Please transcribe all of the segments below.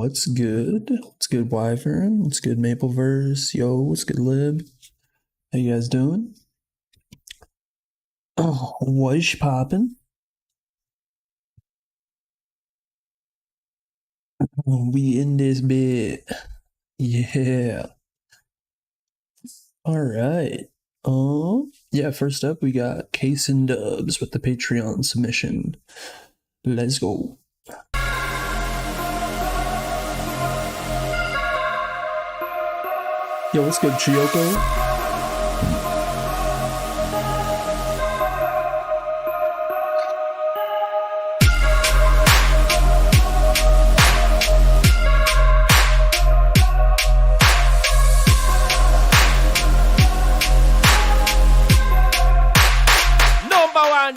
What's good? What's good, Wyvern? What's good, Mapleverse? Yo, what's good, Lib? How you guys doing? Oh, what's poppin'? We in this bit. Yeah. Alright. Yeah, first up we got Case and Dubs with the Patreon submission. Let's go. Yo, what's good, Chiyoko?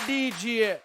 DJ.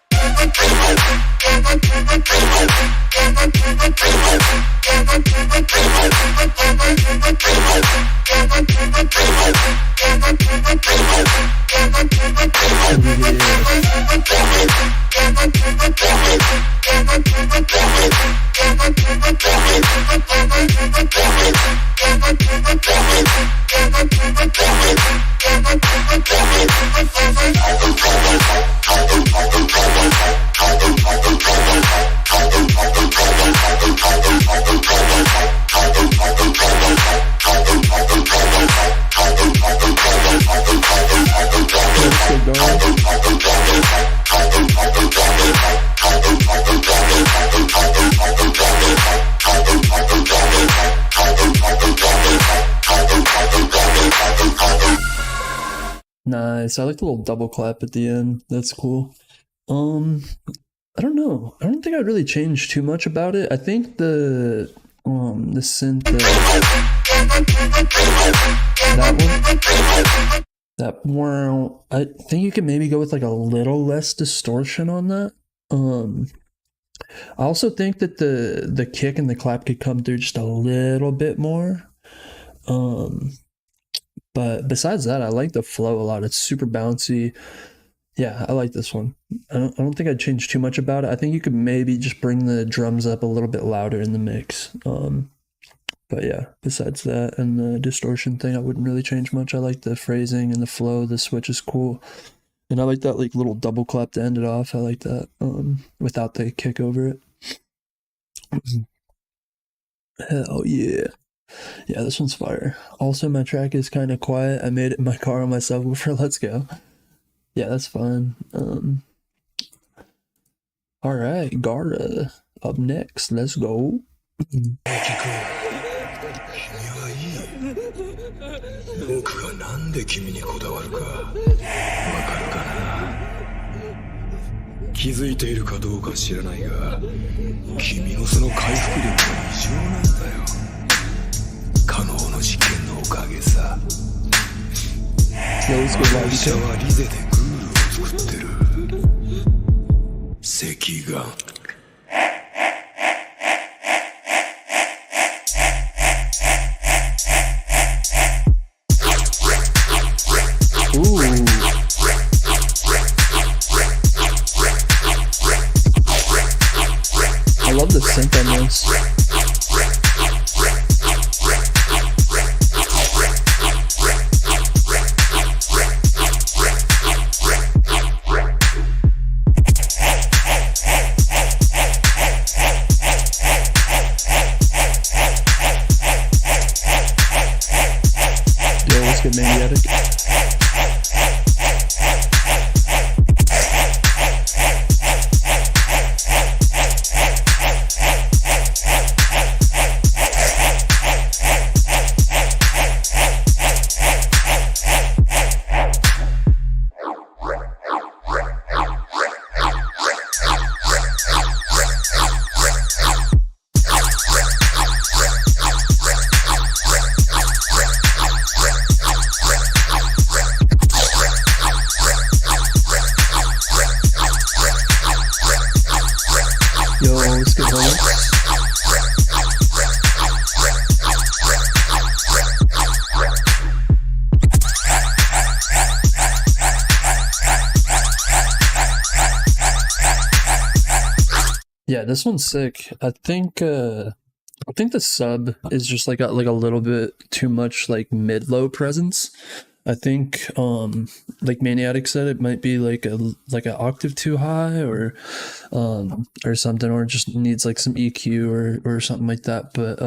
Nice. I like the little double clap at the end. That's cool. I don't know. I don't think I'd really change too much about it. I think the synth, that one, I think you could maybe go with like a little less distortion on that. I also think that the kick and the clap could come through just a little bit more. But besides that, I like the flow a lot. It's super bouncy. Yeah, I like this one. I don't think I'd change too much about it. I think you could maybe just bring the drums up a little bit louder in the mix. But yeah, besides that and the distortion thing, I wouldn't really change much. I like the phrasing and the flow. The switch is cool. And I like that like little double clap to end it off. I like that without the kick over it. Hell yeah. Yeah, this one's fire. Also, my track is kind of quiet. I made it in my car on my subwoofer. Let's go. Yeah, that's fun. Alright, Gara up next. Let's go. 僕がなんで君にこだわるかわかるかな気づいているかどうか知らないが君のその回復力は異常なんだよ可能の実験のおかげさ私はリゼでグールを作ってる赤眼 I love the synth on this. Yo, let's get Maniatic. Yo, let's get Lotus. Yeah, this one's sick. I think I think the sub is just like a little bit too much like mid-low presence. I think like Maniatic said, it might be like an octave too high or something, or it just needs like some EQ or something like that. But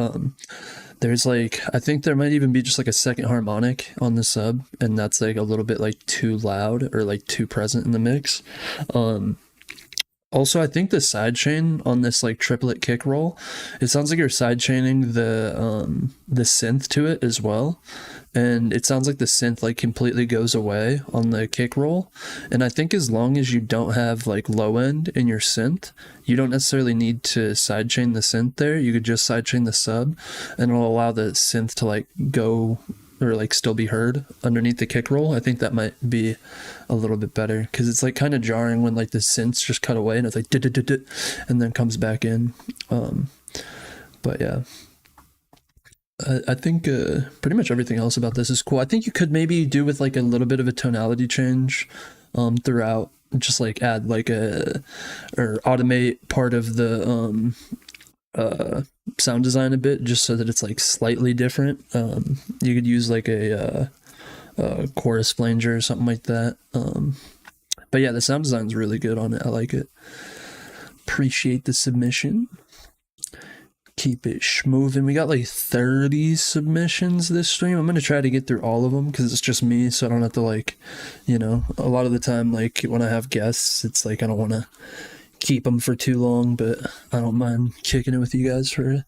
there's like, I think there might even be just like a second harmonic on the sub, and that's like a little bit like too loud or like too present in the mix. Also, I think the sidechain on this like triplet kick roll, it sounds like you're sidechaining the synth to it as well, and it sounds like the synth like completely goes away on the kick roll. And I think as long as you don't have like low end in your synth, you don't necessarily need to sidechain the synth there. You could just sidechain the sub, and it'll allow the synth to like go or like still be heard underneath the kick roll. I think that might be a little bit better, because it's like kind of jarring when like the synths just cut away and it's like and then comes back in. But yeah, I think pretty much everything else about this is cool. I think you could maybe do with like a little bit of a tonality change throughout, just like add like or automate part of the sound design a bit, just so that it's like slightly different. You could use like a chorus flanger or something like that. But yeah, the sound design is really good on it. I like it. Appreciate the submission. Keep it schmoving. We got like 30 submissions this stream. I'm gonna try to get through all of them because it's just me, so I don't have to like, you know, a lot of the time like when I have guests, it's like I don't want to keep them for too long, but I don't mind kicking it with you guys for a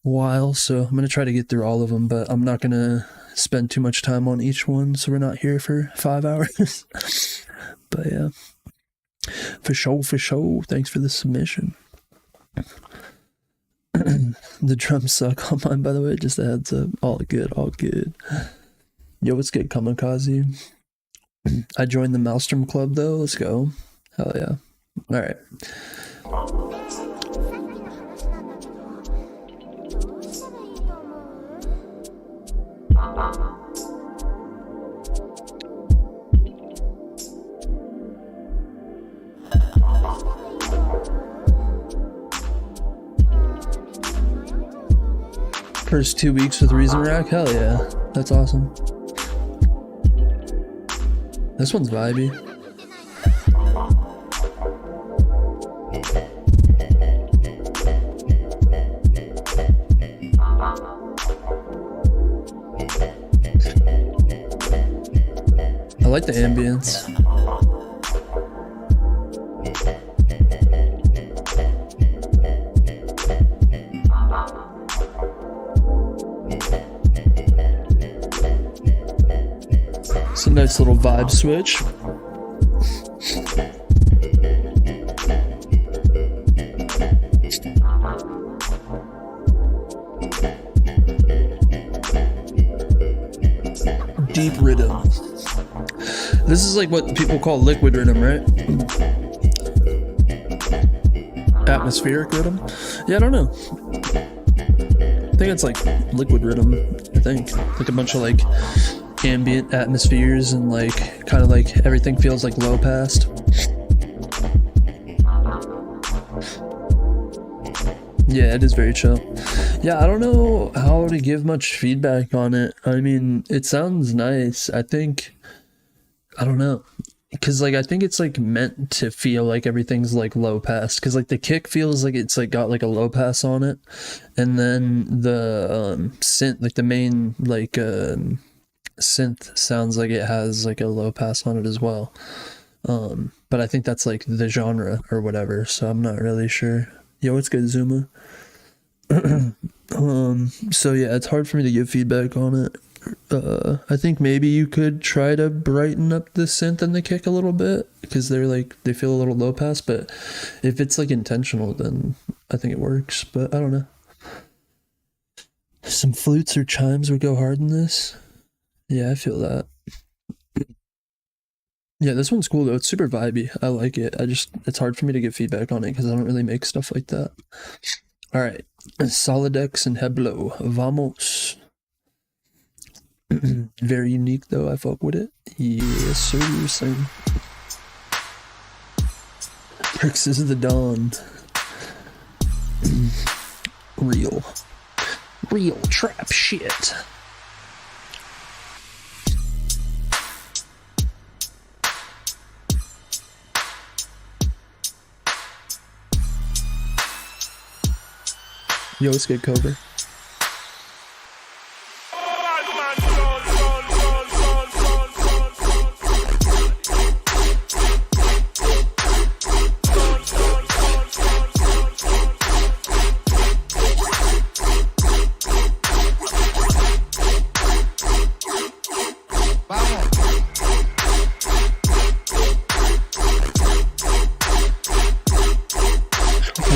while. So I'm gonna try to get through all of them, but I'm not gonna spend too much time on each one, so we're not here for 5 hours. But yeah, for sure. Thanks for the submission. The drums suck on mine, by the way, just a heads up. All good. Yo, what's good, Kamikaze? I joined the Maelstrom Club though. Let's go. Hell yeah. All right. First 2 weeks with Reason Rack? Hell yeah. That's awesome. This one's vibey. I like the ambience. It's a nice little vibe switch. Deep RIDDIM. This is like what people call liquid RIDDIM, right? Atmospheric RIDDIM? Yeah, I don't know. I think it's like liquid RIDDIM, I think. Like a bunch of like ambient atmospheres and like kind of like everything feels like low passed. Yeah, it is very chill. Yeah, I don't know how to give much feedback on it. I mean, it sounds nice. I think, I don't know, because like I think it's like meant to feel like everything's like low pass, because like the kick feels like it's like got like a low pass on it, and then the synth, like the main like synth sounds like it has like a low pass on it as well. But I think that's like the genre or whatever, so I'm not really sure. Yo, what's good, Zuma? So yeah, it's hard for me to give feedback on it. I think maybe you could try to brighten up the synth and the kick a little bit, because they're like, they feel a little low pass, but if it's like intentional, then I think it works. But I don't know. Some flutes or chimes would go hard in this. Yeah, I feel that. Yeah, this one's cool though. It's super vibey. I like it. It's hard for me to give feedback on it because I don't really make stuff like that. All right, Solidex and Heblo. Vamos. Very unique though. I fuck with it. Yes, sir. Same. Perks is the dawn. Real trap shit. Yo, it's good, Cobra.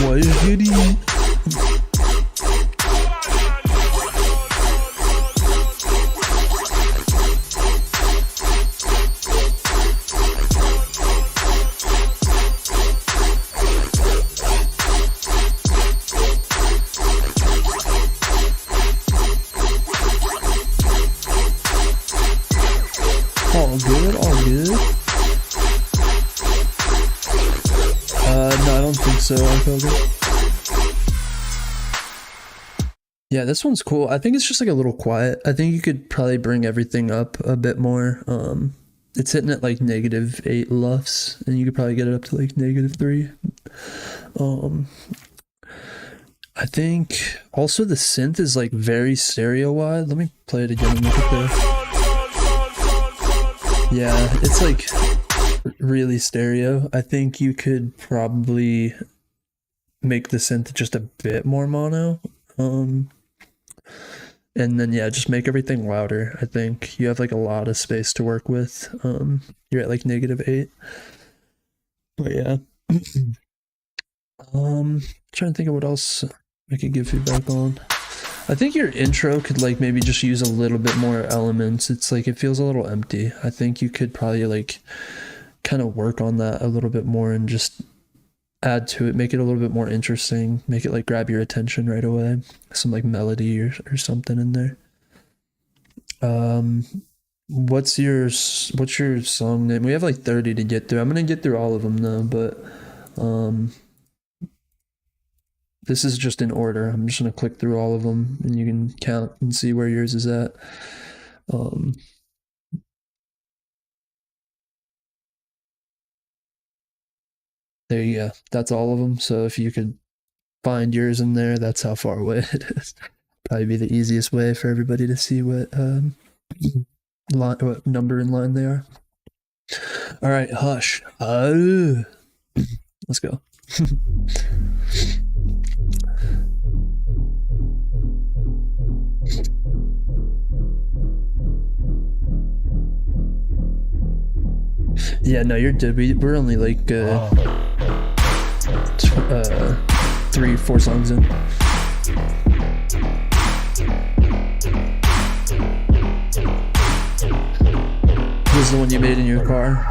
What is goody? All good, all good. No, I don't think so, Uncover. Yeah, this one's cool. I think it's just like a little quiet. I think you could probably bring everything up a bit more. It's hitting at like -8 lufs, and you could probably get it up to like -3. I think also the synth is like very stereo wide. Let me play it again and look at the. Yeah, it's like really stereo. I think you could probably make the synth just a bit more mono. And then yeah, just make everything louder. I think you have like a lot of space to work with. You're at like -8. But yeah. Trying to think of what else I could give feedback on. I think your intro could like maybe just use a little bit more elements. It's like it feels a little empty. I think you could probably like kind of work on that a little bit more and just add to it, make it a little bit more interesting, make it like grab your attention right away. Some like melody or something in there. What's your song name? We have like 30 to get through. I'm gonna get through all of them though, but this is just in order. I'm just gonna click through all of them and you can count and see where yours is at. There you go. That's all of them. So if you could find yours in there, that's how far away it is. Probably be the easiest way for everybody to see what what number in line they are. All right, hush. Let's go. Yeah, no, you're dead. We're only like 3-4 songs in. This is the one you made in your car.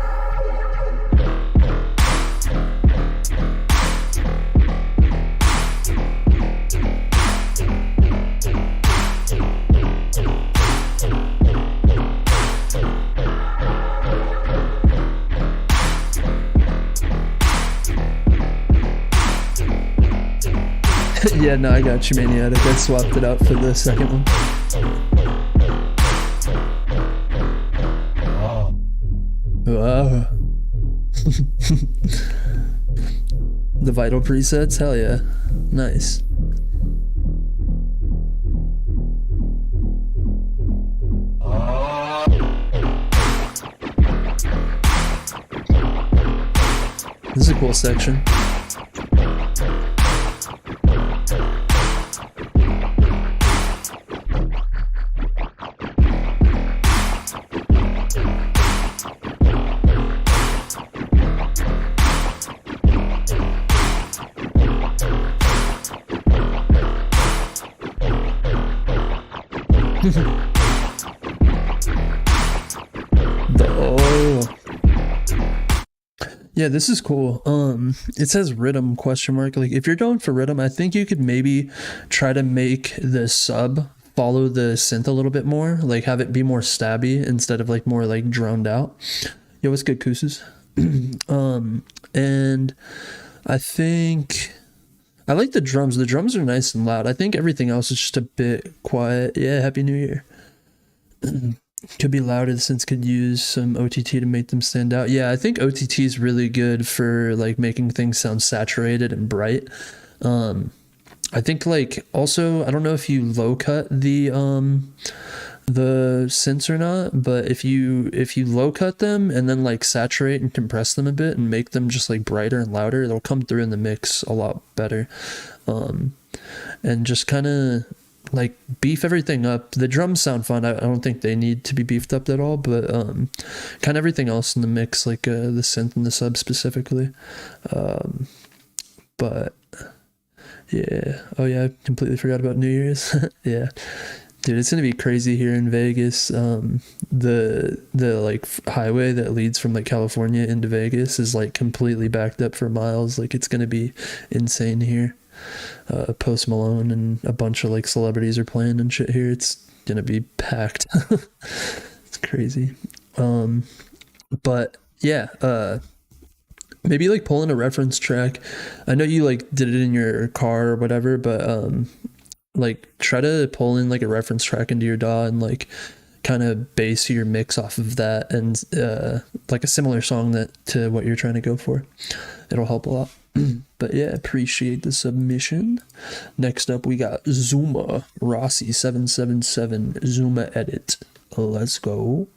Yeah, no, I got you, Maniatic. I swapped it out for the second one. Wow. The vital presets? Hell yeah. Nice. This is a cool section. Yeah, this is cool. It says RIDDIM ? Like if you're going for RIDDIM, I think you could maybe try to make the sub follow the synth a little bit more, like have it be more stabby instead of like more like droned out. Yo, what's good, Kooses? And I think I like the drums. The drums are nice and loud. I think everything else is just a bit quiet. Yeah, Happy New Year. Could be louder since could use some OTT to make them stand out. Yeah, I think OTT is really good for like making things sound saturated and bright. I think like also I don't know if you low cut the synths or not, but if you low cut them and then like saturate and compress them a bit and make them just like brighter and louder, they'll come through in the mix a lot better. And just kind of like beef everything up. The drums sound fun. I don't think they need to be beefed up at all, but kind of everything else in the mix, like the synth and the sub specifically. But yeah, oh yeah, I completely forgot about New Year's. Yeah, dude, it's gonna be crazy here in Vegas. The like highway that leads from like California into Vegas is like completely backed up for miles. Like it's gonna be insane here. Post Malone and a bunch of like celebrities are playing and shit here. It's gonna be packed. It's crazy. But yeah, maybe like pull in a reference track. I know you like did it in your car or whatever, but like try to pull in like a reference track into your DAW and like kind of base your mix off of that, and like a similar song that to what you're trying to go for. It'll help a lot. But yeah, appreciate the submission. Next up, we got Zuma Rossi 777 Zuma edit. Let's go.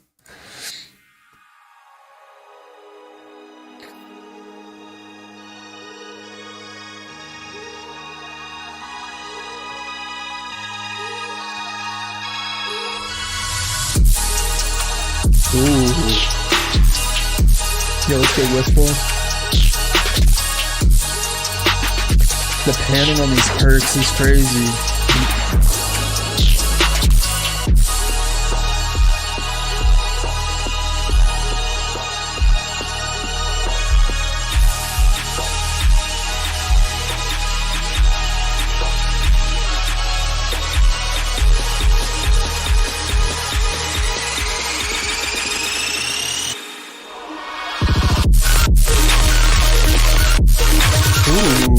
Ooh. Yeah, let's go Whis. The panning on these perks is crazy. Ooh.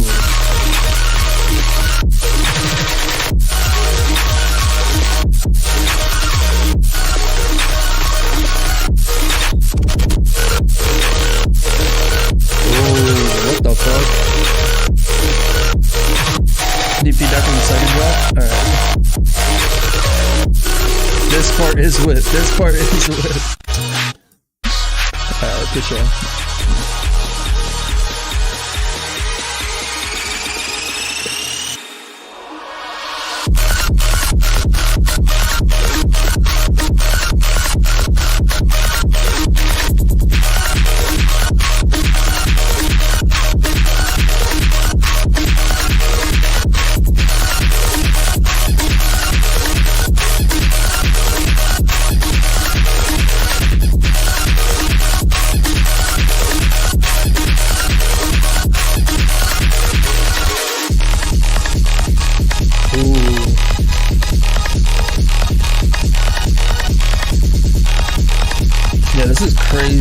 What the fuck? Need feedback on the second drop? Alright. This part is with. This part is with. Alright, good show. Yeah, this is crazy.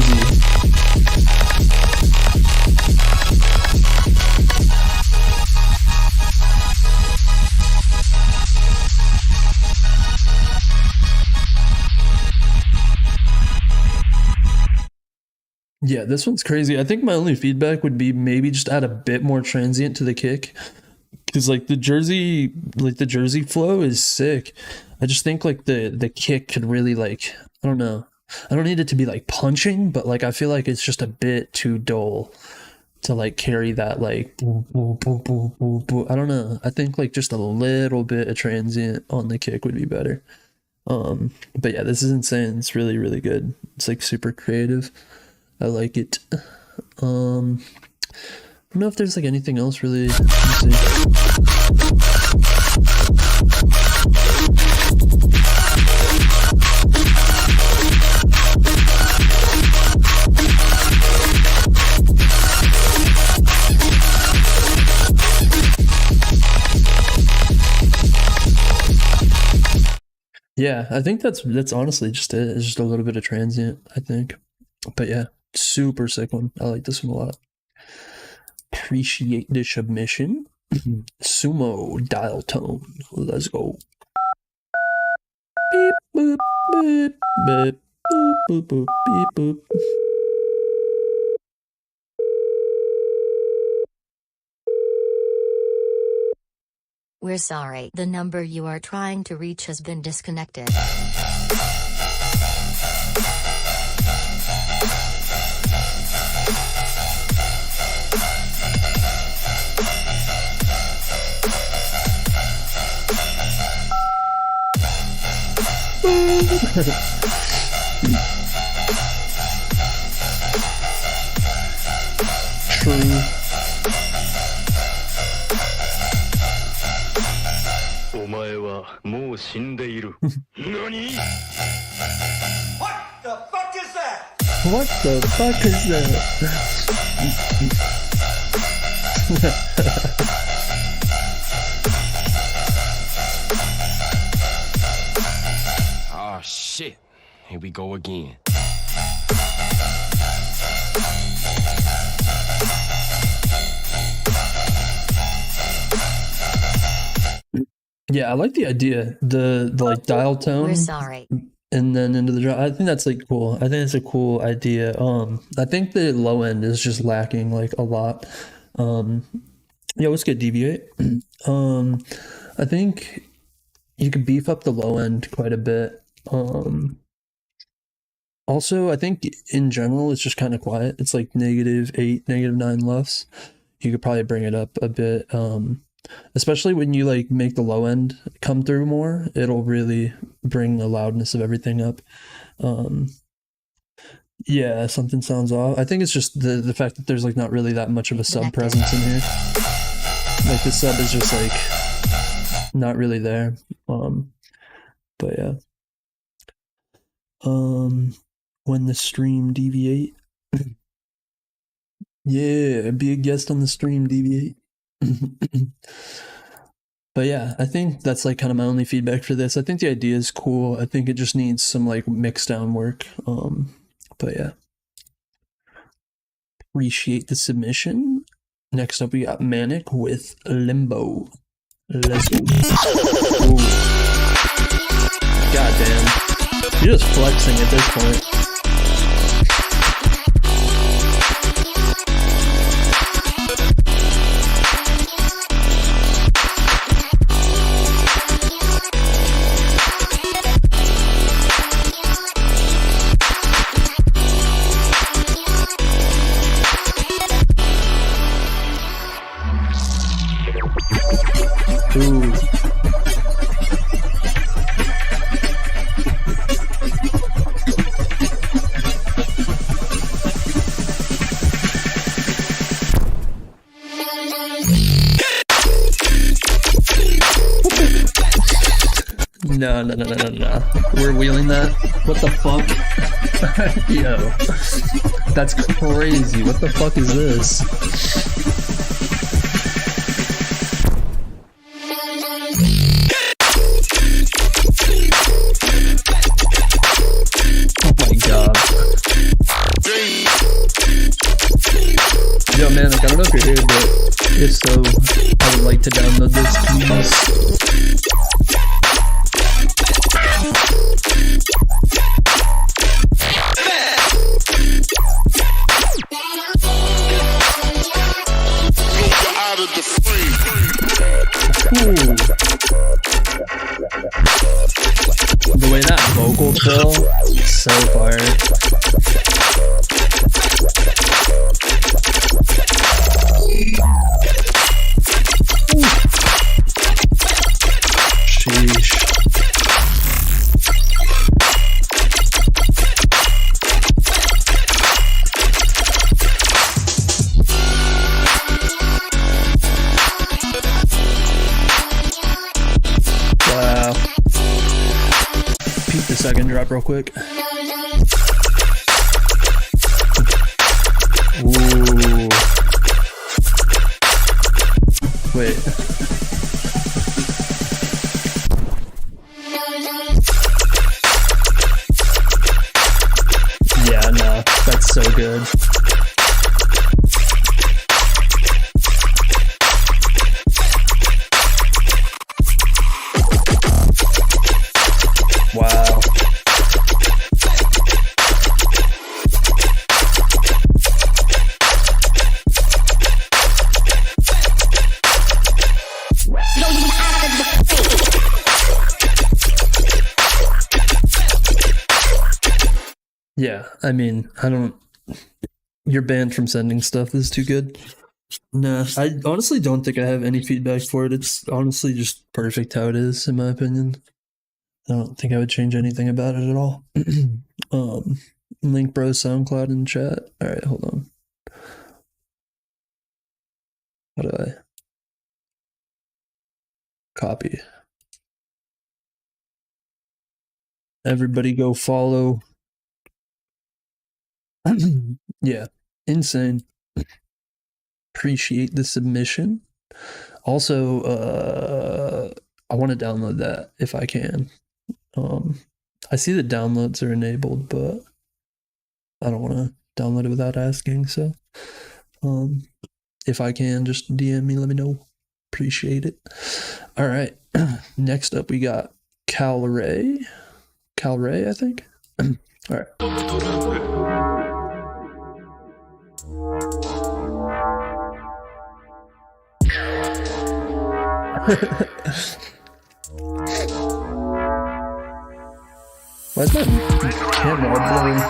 Yeah, this one's crazy. I think my only feedback would be maybe just add a bit more transient to the kick. Cause like the Jersey flow is sick. I just think like the kick could really like, I don't know. I don't need it to be like punching, but like I feel like it's just a bit too dull to like carry that like boo, boo, boo, boo, boo, boo. I don't know. I think like just a little bit of transient on the kick would be better. But yeah, this is insane. It's really, really good. It's like super creative. I like it. I don't know if there's like anything else really. Let me see. Yeah, I think that's honestly just it. It's just a little bit of transient, I think. But yeah, super sick one. I like this one a lot. Appreciate the submission. Sumo dial tone. Let's go. Beep boop beep beep boop boop boop beep boop. We're sorry. The number you are trying to reach has been disconnected. True. お前はもう死んでいる。何？ What the fuck is that? What the fuck is that? Oh shit. Here we go again. Yeah, I like the idea. The like dial tone. We're sorry. And then into the drum. I think that's like cool. I think it's a cool idea. I think the low end is just lacking like a lot. Yeah, let's get deviate. I think you could beef up the low end quite a bit. Also, I think in general it's just kind of quiet. It's like -8, -9 LUFS. You could probably bring it up a bit. Especially when you like make the low end come through more, it'll really bring the loudness of everything up. Yeah, something sounds off. I think it's just the fact that there's like not really that much of a sub presence in here. Like the sub is just like not really there. But yeah. When the stream deviate. Yeah, be a guest on the stream, deviate. But yeah, I think that's like kind of my only feedback for this. I think the idea is cool. I think it just needs some like mix down work. But yeah. Appreciate the submission. Next up we got Maniatic with Limbo. Let's go. Ooh. God damn. You're just flexing at this point. Ooh. No. We're wheeling that? What the fuck? Yo. That's crazy. What the fuck is this? Oh my god. Yo, man, like, I don't know if you're here, but if so, I would like to download this, please. Ooh. The way that vocal fill, so fire. Sheesh. Wow. Peek the second drop real quick. Ooh. Wait. Yeah, no, that's so good. Yeah, I mean, I don't. You're banned from sending stuff. This is too good. Nah, I honestly don't think I have any feedback for it. It's honestly just perfect how it is, in my opinion. I don't think I would change anything about it at all. Link bro SoundCloud in chat. All right, hold on. How do I copy? Everybody go follow. Yeah, insane. Appreciate the submission. Also, I want to download that if I can. I see the downloads are enabled, but I don't want to download it without asking. So, if I can, just DM me, let me know. Appreciate it. All right. Next up, we got Calray. Calray, I think. All right. Why is my camera blurry?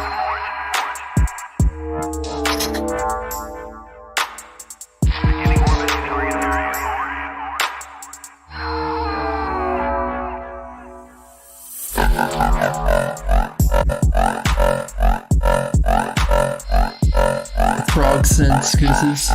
Frog sense gooses.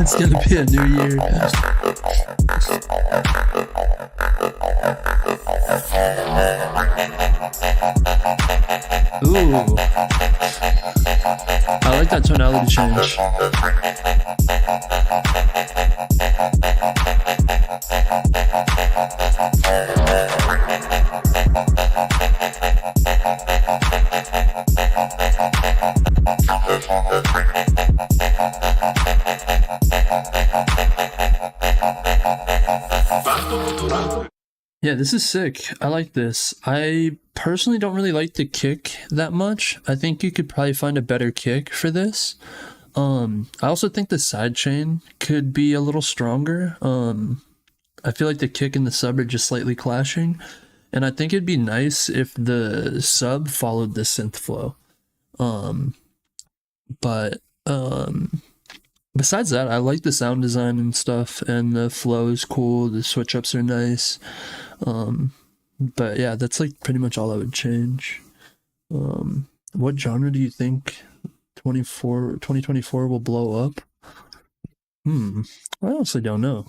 It's gonna be a new year. Ooh. I like that tonality change. Yeah, this is sick. I like this. I personally don't really like the kick that much. I think you could probably find a better kick for this. I also think the sidechain could be a little stronger. I feel like the kick and the sub are just slightly clashing. And I think it'd be nice if the sub followed the synth flow. Besides that, I like the sound design and stuff, and the flow is cool. The switch ups are nice. But yeah, that's like pretty much all I would change. What genre do you think 2024 will blow up? I honestly don't know.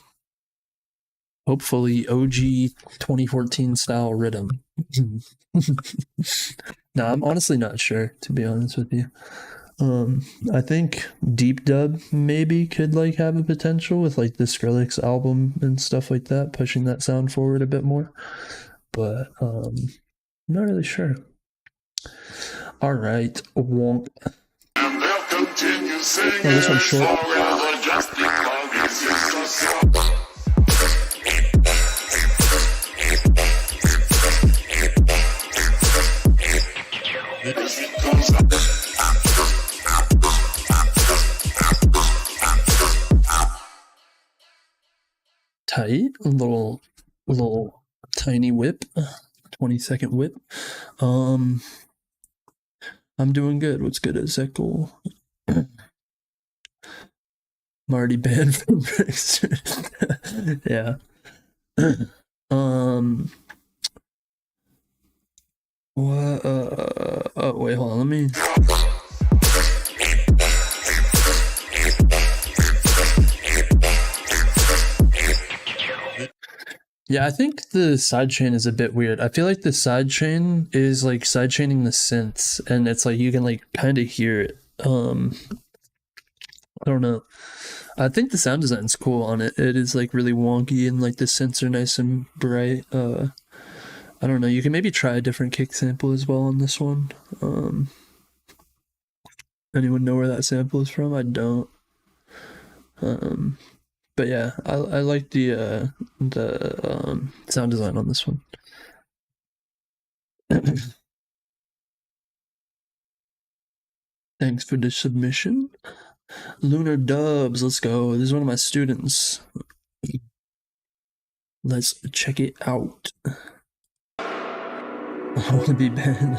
Hopefully OG 2014 style RIDDIM. No, I'm honestly not sure, to be honest with you. I think Deep Dub maybe could like have a potential with like the Skrillex album and stuff like that, pushing that sound forward a bit more. But I'm not really sure. All right, wonk. Oh, this one's short. Tight, a little tiny whip, 20-second whip. I'm doing good. What's good, Ezekiel? I'm already banned from Bricks. Yeah. What? Oh wait, hold on. Let me. Yeah, I think the sidechain is a bit weird. I feel like the sidechain is like sidechaining the synths, and it's like you can like kind of hear it. I don't know. I think the sound design's cool on it. It is like really wonky and like the synths are nice and bright. I don't know. You can maybe try a different kick sample as well on this one. Anyone know where that sample is from? I don't. But yeah, I like the sound design on this one. Thanks for the submission. Lunar Dubs, let's go. This is one of my students. Let's check it out. I want to be banned.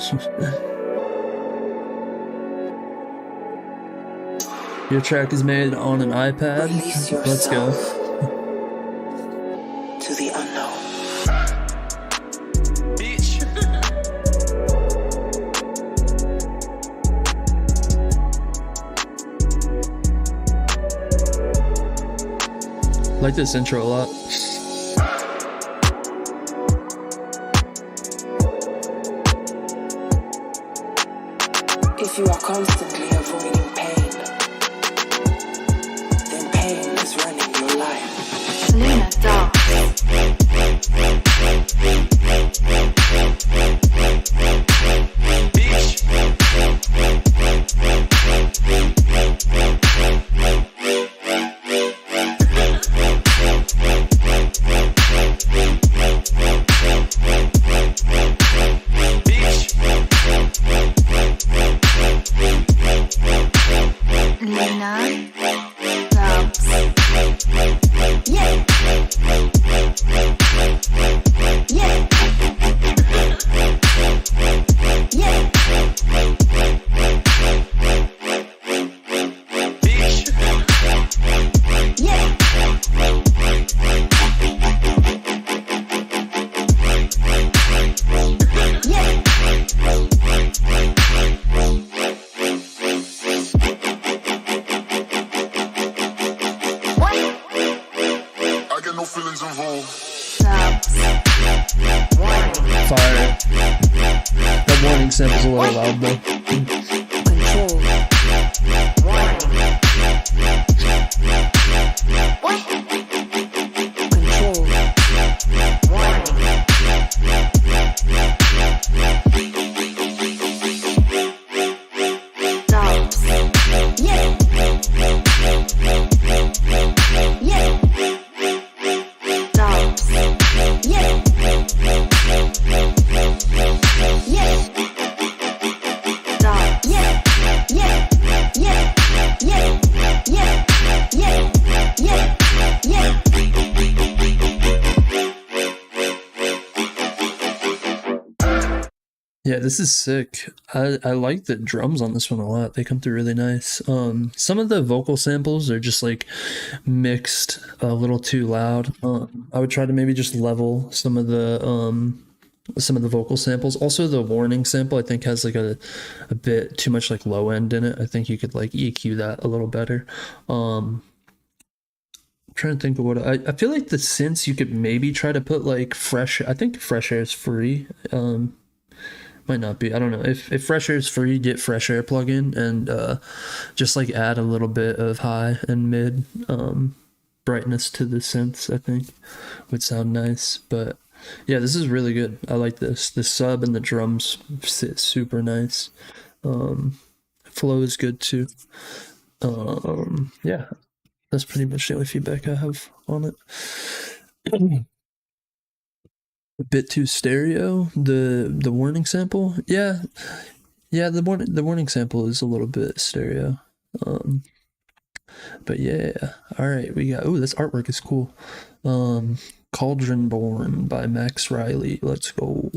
Your track is made on an iPad. Let's go. To the unknown. Bitch. I like this intro a lot. If you are constantly avoiding pain, then pain is running your life. Lunar Dubs. Fire. That warning sample's a little loud though. Control. Yeah, this is sick. I like the drums on this one a lot. They come through really nice. Some of the vocal samples are just like mixed a little too loud. I would try to maybe just level some of the vocal samples. Also, the warning sample I think has like a bit too much like low end in it. I think you could like EQ that a little better. I'm trying to think of what I feel like the synths you could maybe try to put like fresh. I think fresh air is free. Might not be. I don't know. If fresh air is free, get fresh air plugin and just like add a little bit of high and mid brightness to the synths. I think would sound nice. But yeah, this is really good. I like this. The sub and the drums sit super nice. Flow is good too. Yeah, that's pretty much the only feedback I have on it. A bit too stereo. The warning sample, yeah, the warning sample is a little bit stereo. But yeah, all right, we got. Oh, this artwork is cool. Cauldron Born by Max Riley. Let's go.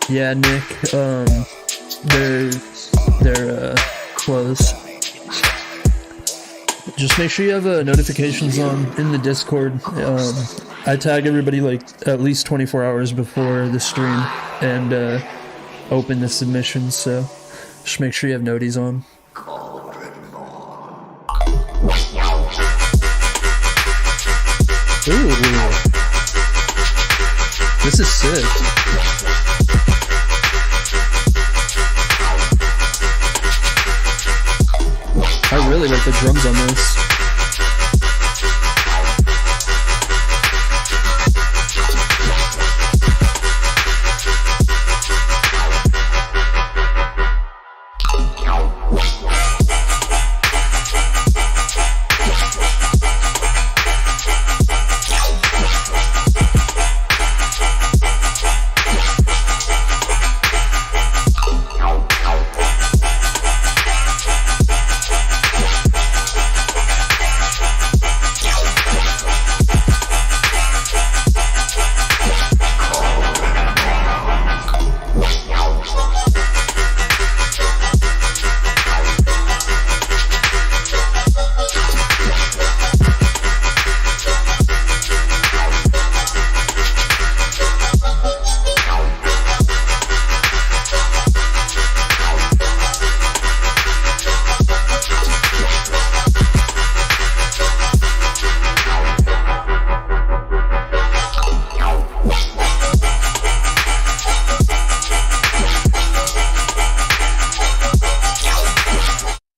Yeah, Nick. They're closed. Just make sure you have notifications on in the Discord. I tag everybody like at least 24 hours before the stream and open the submissions, so just make sure you have noties on. Ooh, this is sick. I really like the drums on this.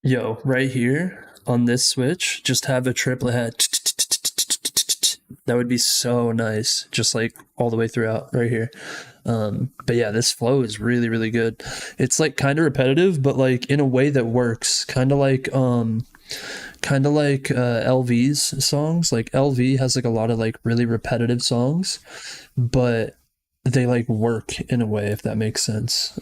Yo, right here on this switch, just have a triplet head. That would be so nice, just like all the way throughout right here. But yeah, this flow is really, really good. It's like kind of repetitive, but like in a way that works. Kind of like LV's songs. Like LV has like a lot of like really repetitive songs, but they like work in a way, if that makes sense.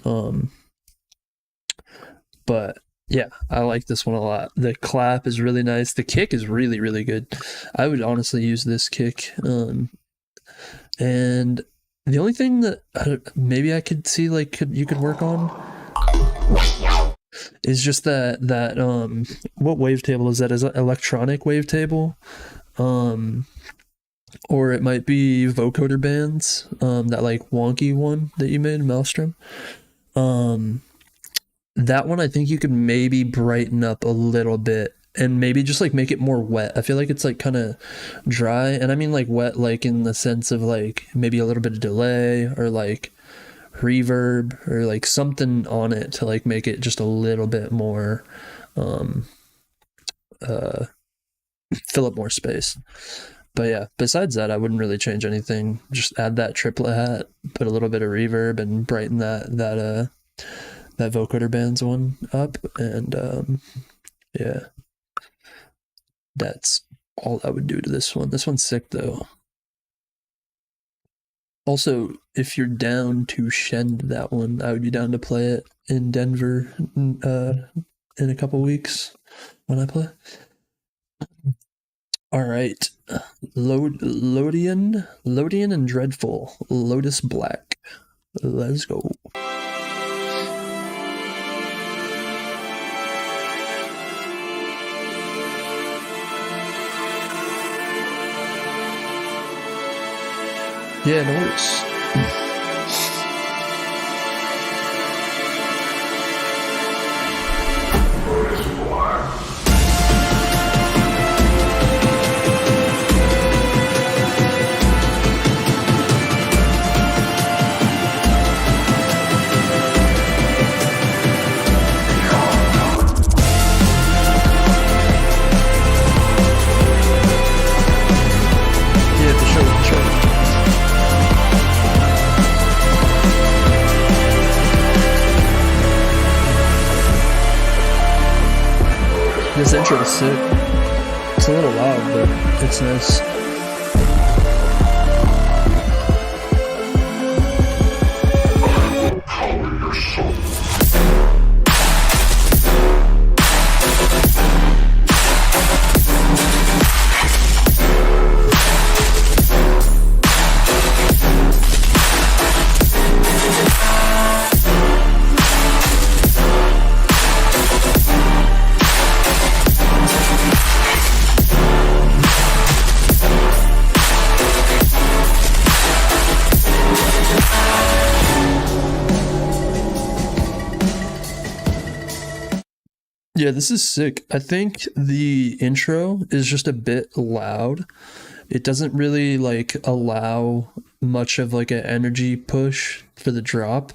But yeah, I like this one a lot. The clap is really nice. The kick is really, really good. I would honestly use this kick. And the only thing that maybe I could see like you could work on is just that what wavetable is that? Is it electronic wavetable? Or it might be vocoder bands, that like wonky one that you made, Maelstrom. That one I think you could maybe brighten up a little bit and maybe just like make it more wet. I feel like it's like kind of dry, and I mean like wet like in the sense of like maybe a little bit of delay or like reverb or like something on it to like make it just a little bit more fill up more space. But yeah, besides that, I wouldn't really change anything. Just add that triplet hat, put a little bit of reverb, and brighten that vocoder bands one up, and yeah, that's all I would do to this one. This one's sick though. Also, if you're down to shend that one, I would be down to play it in Denver in a couple weeks when I play. All right, Lodian and Dreadful, Lotus Black. Let's go. Yeah, no worries. This intro is sick. It's a little loud, but it's nice. Yeah, this is sick. I think the intro is just a bit loud. It doesn't really like allow much of like an energy push for the drop,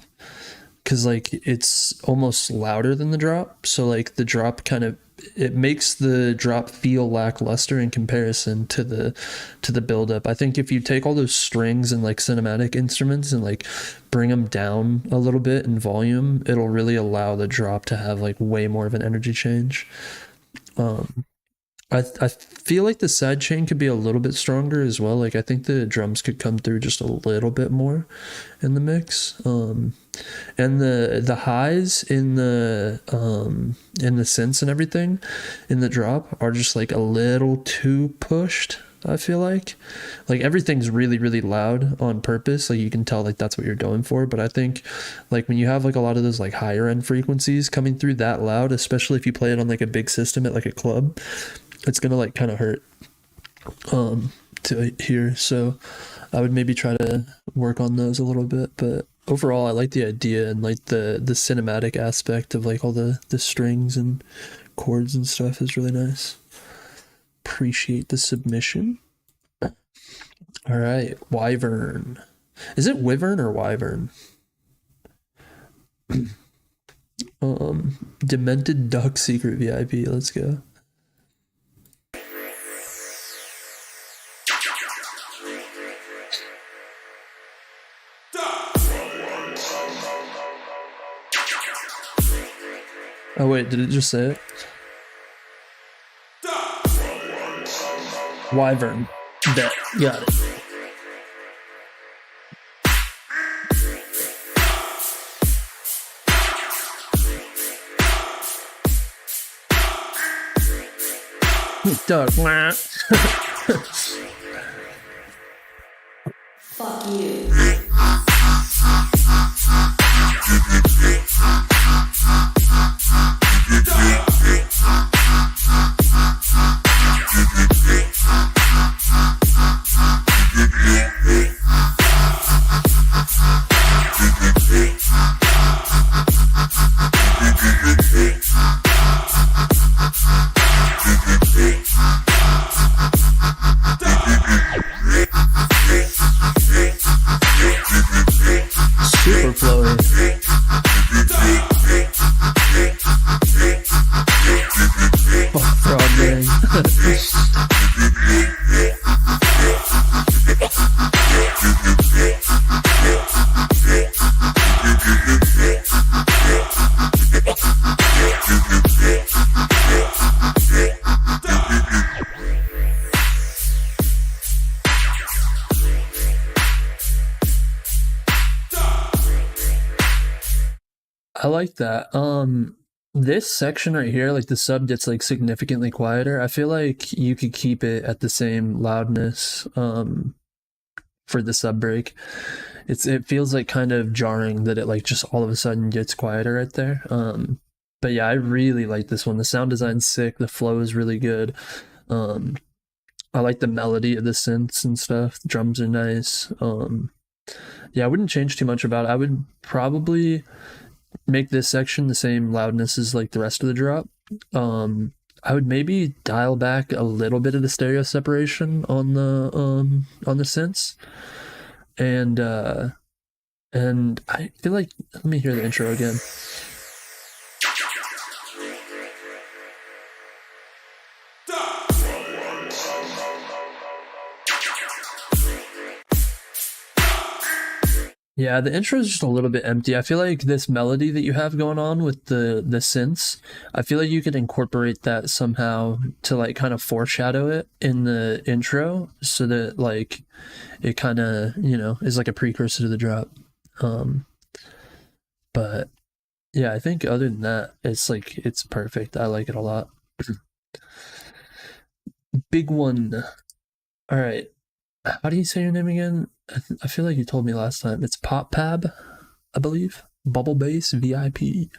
because like it's almost louder than the drop. So like the drop kind of it makes the drop feel lackluster in comparison to the buildup. I think if you take all those strings and like cinematic instruments and like bring them down a little bit in volume, it'll really allow the drop to have like way more of an energy change. I feel like the side chain could be a little bit stronger as well. Like I think the drums could come through just a little bit more in the mix. And the highs in the synths and everything in the drop are just like a little too pushed. I feel like everything's really, really loud on purpose. Like you can tell like that's what you're going for. But I think like when you have like a lot of those like higher end frequencies coming through that loud, especially if you play it on like a big system at like a club, it's gonna like kind of hurt to hear. So I would maybe try to work on those a little bit. But overall, I like the idea and like the cinematic aspect of like all the strings and chords and stuff is really nice. Appreciate the submission. All right, Wyvern. Is it Wyvern or Wyvern? Demented Duck Secret VIP. Let's go. Oh wait, did it just say it? Wyvern. Bet. Got it. Duck. Fuck you. Super flowy. Fuck frog gang. I like that. This section right here, like the sub gets like significantly quieter. I feel like you could keep it at the same loudness for the sub break. It feels like kind of jarring that it like just all of a sudden gets quieter right there. But yeah, I really like this one. The sound design's sick. The flow is really good. I like the melody of the synths and stuff. The drums are nice. Yeah, I wouldn't change too much about it. I would probably make this section the same loudness as like the rest of the drop. I would maybe dial back a little bit of the stereo separation on the synths, and I feel like, let me hear the intro again. Yeah, the intro is just a little bit empty. I feel like this melody that you have going on with the synths, I feel like you could incorporate that somehow to like kind of foreshadow it in the intro so that like it kind of, you know, is like a precursor to the drop. But yeah, I think other than that, it's perfect. I like it a lot. Big one. All right. How do you say your name again? I feel like you told me last time. It's Pop Pab, I believe. Bubble Bass VIP.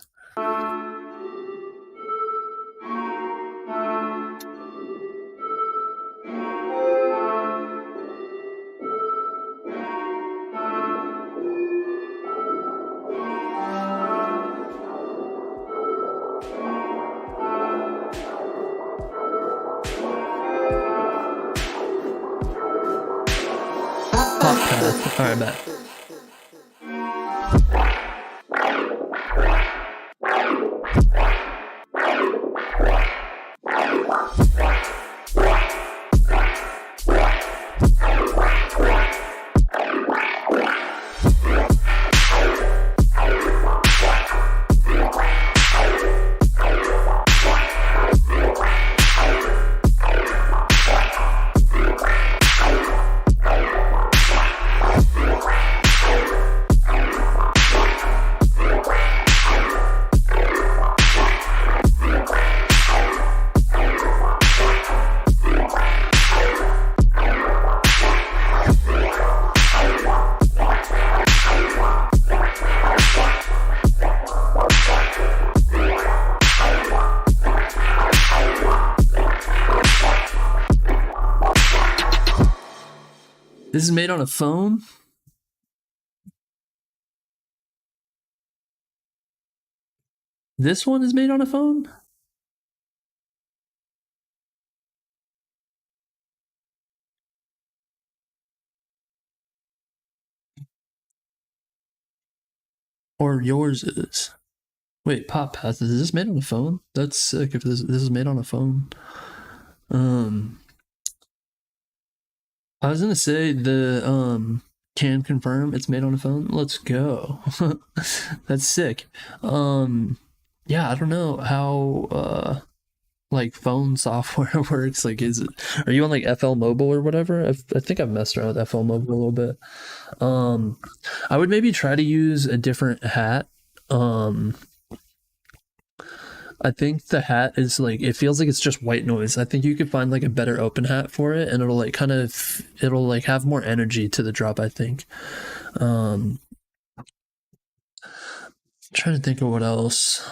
Alright, bet. This is made on a phone. This one is made on a phone? Or yours is. Wait, Pop Path, is this made on a phone? That's sick if this is made on a phone. I was gonna say the can confirm it's made on a phone. Let's go. That's sick. Yeah, I don't know how like phone software works. Like, are you on like FL Mobile or whatever? I think I've messed around with FL Mobile a little bit. I would maybe try to use a different hat. I think the hat is like, it feels like it's just white noise. I think you could find like a better open hat for it, and it'll like it'll like have more energy to the drop, I think. Trying to think of what else.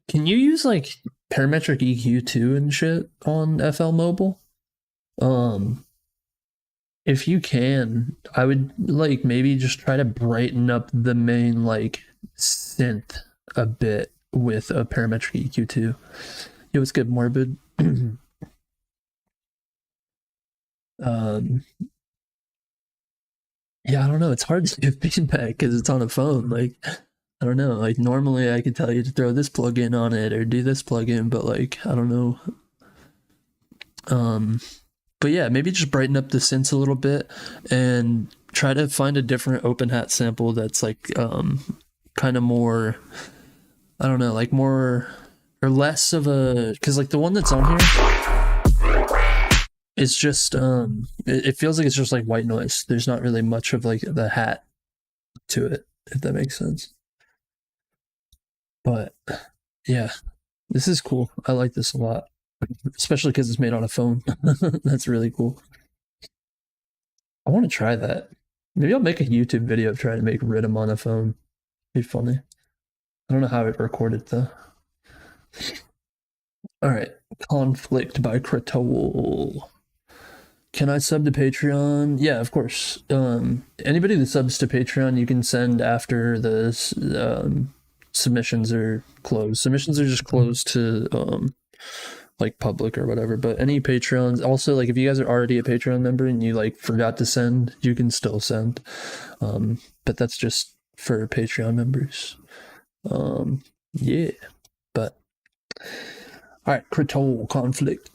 Can you use like parametric EQ too and shit on FL Mobile? If you can, I would like maybe just try to brighten up the main like synth a bit with a parametric EQ too. Yo, what's good, Morbid? Yeah, I don't know. It's hard to give feedback because it's on a phone. Like, I don't know. Like, normally I could tell you to throw this plugin on it or do this plugin, but like, I don't know. But yeah, maybe just brighten up the synths a little bit and try to find a different open hat sample that's like kind of more, I don't know, like more or less of a, because like the one that's on here is just it feels like it's just like white noise. There's not really much of like the hat to it, if that makes sense. But yeah, this is cool. I like this a lot. Especially because it's made on a phone. That's really cool. I want to try that. Maybe I'll make a YouTube video of trying to make RIDDIM on a phone. Be funny. I don't know how it recorded though. Alright. Conflict by Kratol. Can I sub to Patreon? Yeah, of course. Anybody that subs to Patreon, you can send after the submissions are closed. Submissions are just closed to like public or whatever, but any Patreons, also like if you guys are already a Patreon member and you like forgot to send, you can still send, but that's just for Patreon members. Yeah, but all right, Kratol Conflict.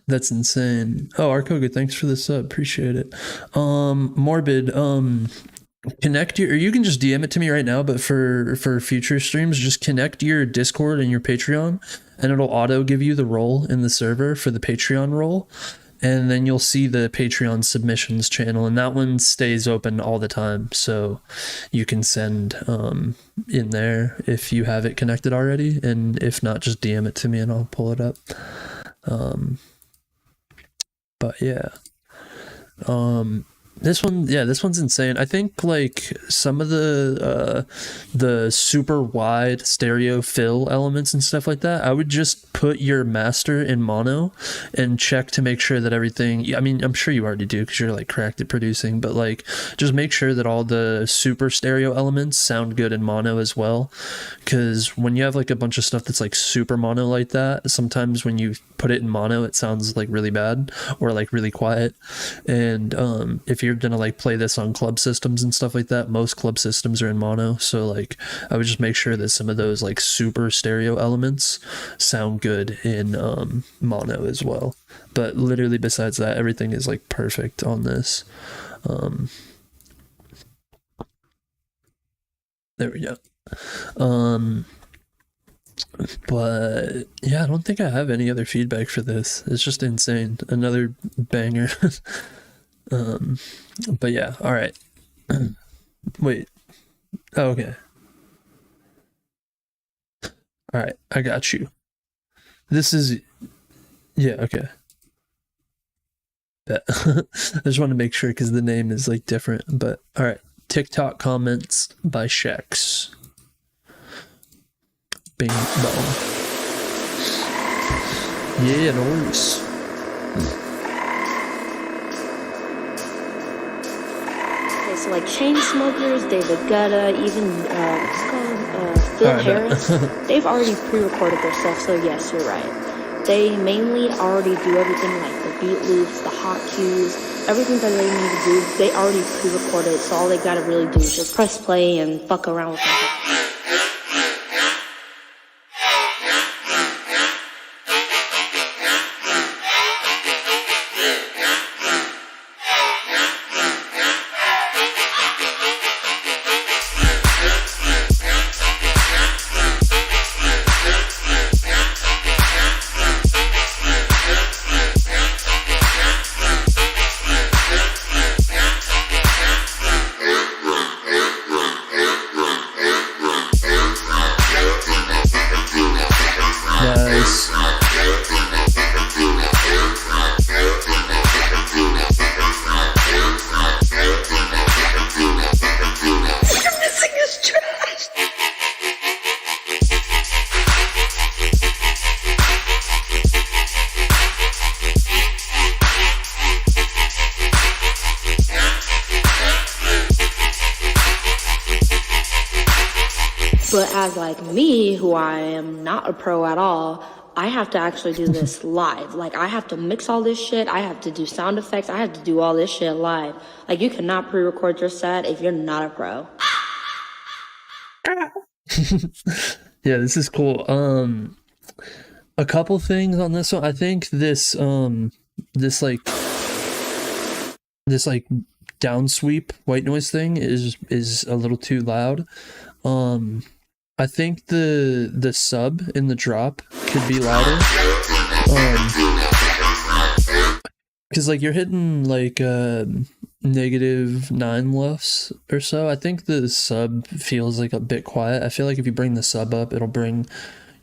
That's insane. Oh, Arkoga, thanks for the sub. Appreciate it. Morbid, connect your, or you can just DM it to me right now, but for future streams, just connect your Discord and your Patreon, and it'll auto give you the role in the server for the Patreon role. and then you'll see the Patreon submissions channel, and that one stays open all the time, so you can send in there if you have it connected already, and if not, just DM it to me and I'll pull it up. But yeah, this one's insane. I think like some of the super wide stereo fill elements and stuff like that, I would just put your master in mono and check to make sure that everything, I mean, I'm sure you already do because you're like cracked at producing, but like just make sure that all the super stereo elements sound good in mono as well, because when you have like a bunch of stuff that's like super mono like that, sometimes when you put it in mono it sounds like really bad or like really quiet. And if you're gonna like play this on club systems and stuff like that, most club systems are in mono, so like I would just make sure that some of those like super stereo elements sound good in mono as well. But literally besides that, everything is like perfect on this. There we go. But yeah, I don't think I have any other feedback for this. It's just insane. Another banger. But yeah, all right. Wait. Oh, okay. All right, I got you. This is, yeah, okay. Bet. I just want to make sure because the name is like different. But all right, TikTok comments by Shex. Bing bong. Yeah, no worries. Okay, so like Chainsmokers, David Guetta, even what's it called, Phil Harris, they've already pre-recorded their stuff. So yes, you're right. They mainly already do everything like the beat loops, the hot cues, everything that they need to do. They already pre-recorded, so all they gotta really do is just press play and fuck around with them. But as like me, who I am not a pro at all, I have to actually do this live. Like I have to mix all this shit. I have to do sound effects. I have to do all this shit live. Like you cannot pre-record your set if you're not a pro. Yeah, this is cool. A couple things on this one. I think this down sweep white noise thing is a little too loud. I think the sub in the drop could be louder. Because like you're hitting like -9 LUFS or so. I think the sub feels like a bit quiet. I feel like if you bring the sub up, it'll bring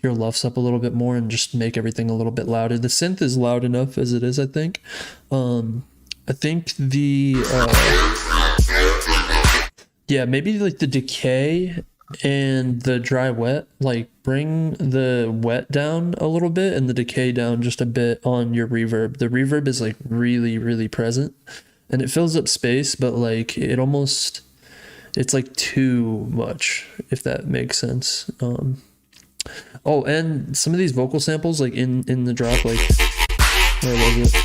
your LUFS up a little bit more and just make everything a little bit louder. The synth is loud enough as it is, I think. I think the yeah, maybe like the decay and the dry wet, like bring the wet down a little bit and the decay down just a bit on your reverb. The reverb is like really, really present and it fills up space, but like it's like too much, if that makes sense. Oh, and some of these vocal samples like in the drop, like where was it?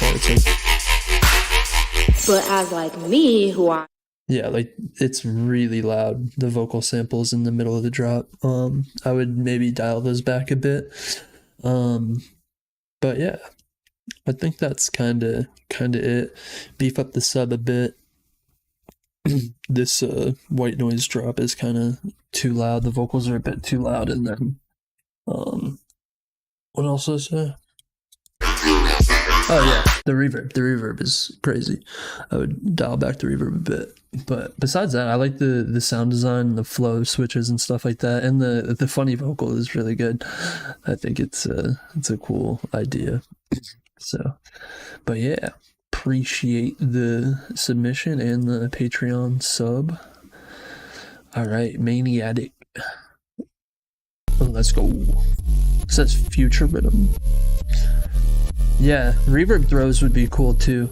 Oh, it's like, but as like me, who I yeah, like it's really loud, the vocal samples in the middle of the drop. I would maybe dial those back a bit. But yeah, I think that's kind of it. Beef up the sub a bit. This white noise drop is kind of too loud. The vocals are a bit too loud, and then What else is there? Oh yeah, the reverb. The reverb is crazy. I would dial back the reverb a bit. But besides that, I like the sound design, the flow switches and stuff like that, and the funny vocal is really good. I think it's a cool idea. So, but yeah, appreciate the submission and the Patreon sub. All right, Maniatic. Let's go. It says future rhythm. Yeah, reverb throws would be cool too.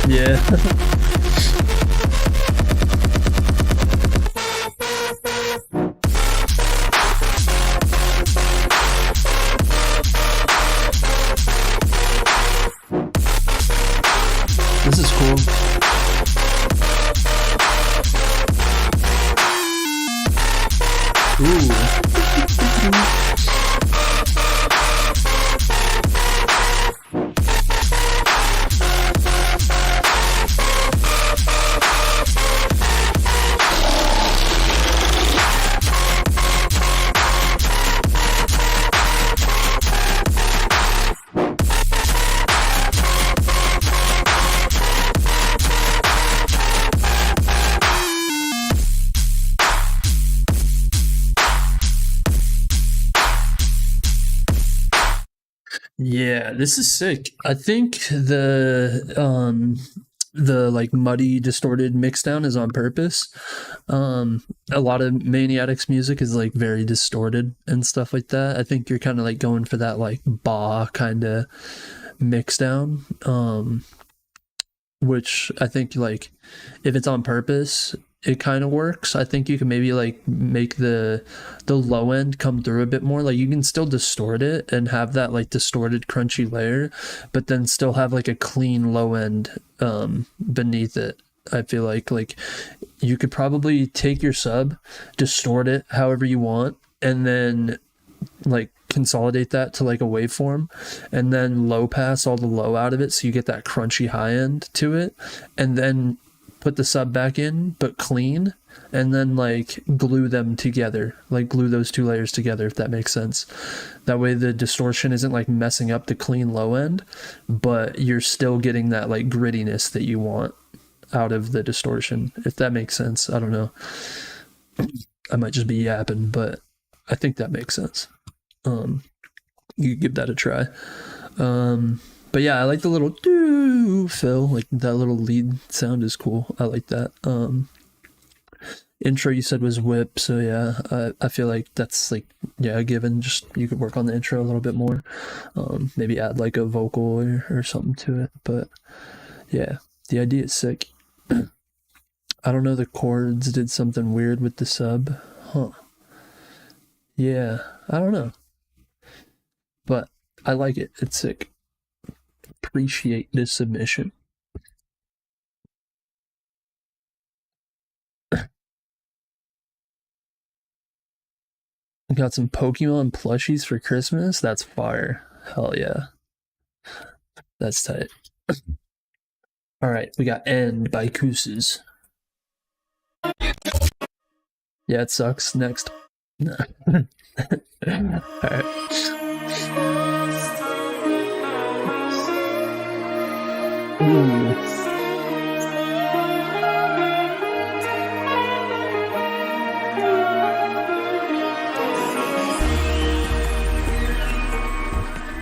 Yeah. This is cool. Ooh. Yeah, this is sick. I think the like muddy distorted mixdown is on purpose. A lot of Maniac's music is like very distorted and stuff like that. I think you're kind of like going for that like ba kind of mixdown, which I think like if it's on purpose, it kind of works. I think you can maybe like make the low end come through a bit more. Like you can still distort it and have that like distorted crunchy layer, but then still have like a clean low end beneath it. I feel like you could probably take your sub, distort it however you want, and then like consolidate that to like a waveform, and then low pass all the low out of it so you get that crunchy high end to it, and then put the sub back in but clean, and then like glue them together, like glue those two layers together, if that makes sense. That way the distortion isn't like messing up the clean low end, but you're still getting that like grittiness that you want out of the distortion, if that makes sense. I don't know, I might just be yapping, but I think that makes sense. You give that a try. But yeah, I like the little doo fill, like that little lead sound is cool. I like that. Intro you said was whip, so yeah, I feel like that's like, yeah, a given. Just you could work on the intro a little bit more. Maybe add like a vocal or something to it. But yeah, the idea is sick. I don't know, the chords did something weird with the sub. Huh. Yeah, I don't know. But I like it. It's sick. Appreciate this submission. I got some Pokemon plushies for Christmas. That's fire. Hell yeah. That's tight. All right, we got End by Kooses. Yeah, it sucks. Next. All right. Ooh.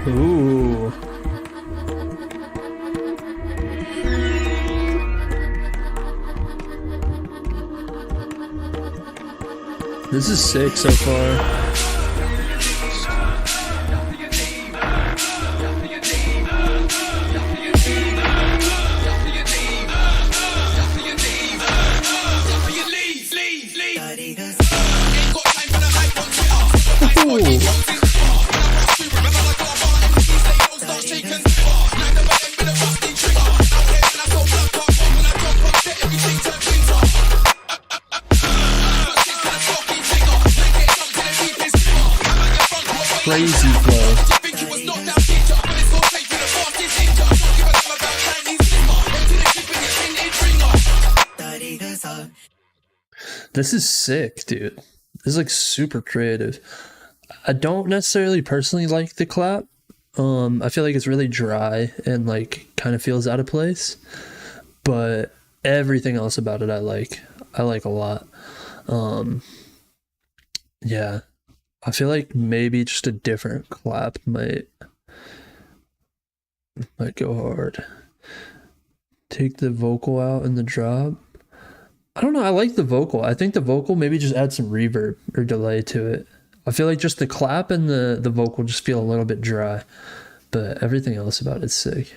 Ooh. This is sick so far. Crazy flow. This is sick, dude. This is like super creative. I don't necessarily personally like the clap. I feel like it's really dry and like kind of feels out of place. But everything else about it I like. I like a lot. Yeah. I feel like maybe just a different clap might go hard. Take the vocal out in the drop. I don't know. I like the vocal. I think the vocal maybe just add some reverb or delay to it. I feel like just the clap and the vocal just feel a little bit dry, but everything else about it's sick.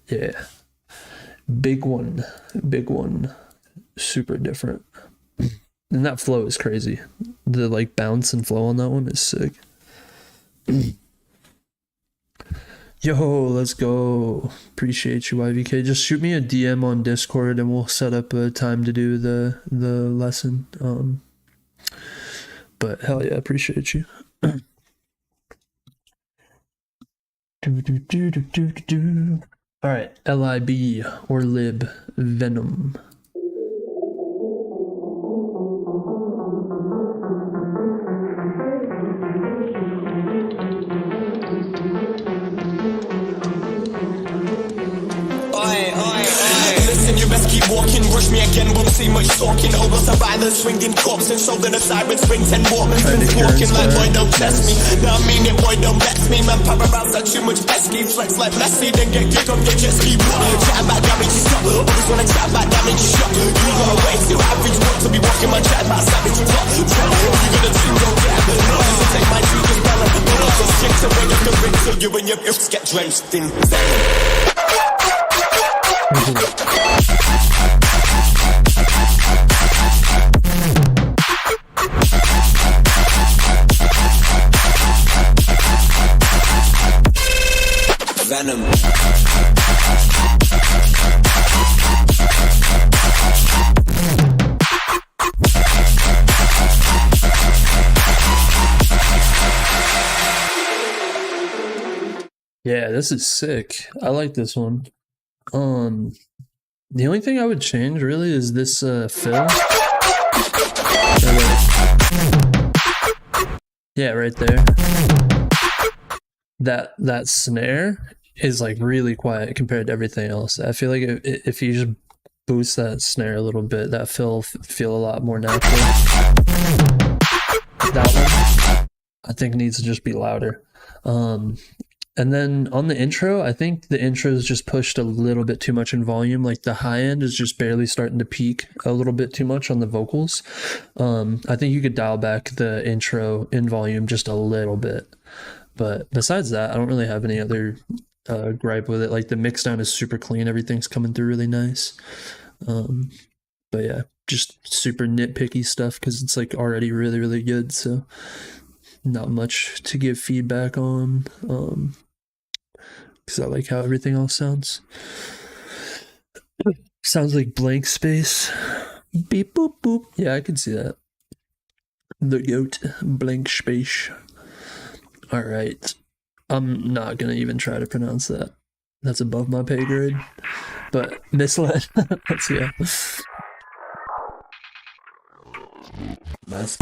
Yeah. Big one. Super different. And that flow is crazy. The like bounce and flow on that one is sick. Yo, let's go. Appreciate you, YVK. Just shoot me a DM on Discord and we'll set up a time to do the lesson. But hell yeah, appreciate you. Alright, LIB or Lib Venom. Listen, you best keep walking. Rush me again, won't see much talking. Over survivors, swinging corpse and shoulder the sirens, rings and walking. Walking like boy, don't test me. Now I mean it, boy, don't vex me. Man, pop around like too much pesky. Flex like Messi, then get kicked on your jet ski. Chat about damage, you stop. Always wanna chat about damage, you shot. You gotta wait till average want to be walking my chat about savage. You gonna do no gap. No, you take my two, just balance. You know, so shit to bring up the ring so you and your ifs get drenched in venom. Venom. Yeah, this is sick. I like this one. The only thing I would change really is this fill. Yeah, right there. That snare is like really quiet compared to everything else. I feel like if you just boost that snare a little bit, that fill feel a lot more natural. That one, I think, needs to just be louder. And then on the intro, I think the intro is just pushed a little bit too much in volume. Like the high end is just barely starting to peak a little bit too much on the vocals. I think you could dial back the intro in volume just a little bit. But besides that, I don't really have any other gripe with it. Like the mix down is super clean. Everything's coming through really nice. But yeah, just super nitpicky stuff because it's like already really, really good. So not much to give feedback on. Because I like how everything else sounds. Sounds like blank space. Beep boop boop. Yeah, I can see that. The goat, blank space. Alright. I'm not gonna even try to pronounce that. That's above my pay grade. But misled. Let's go. Nice.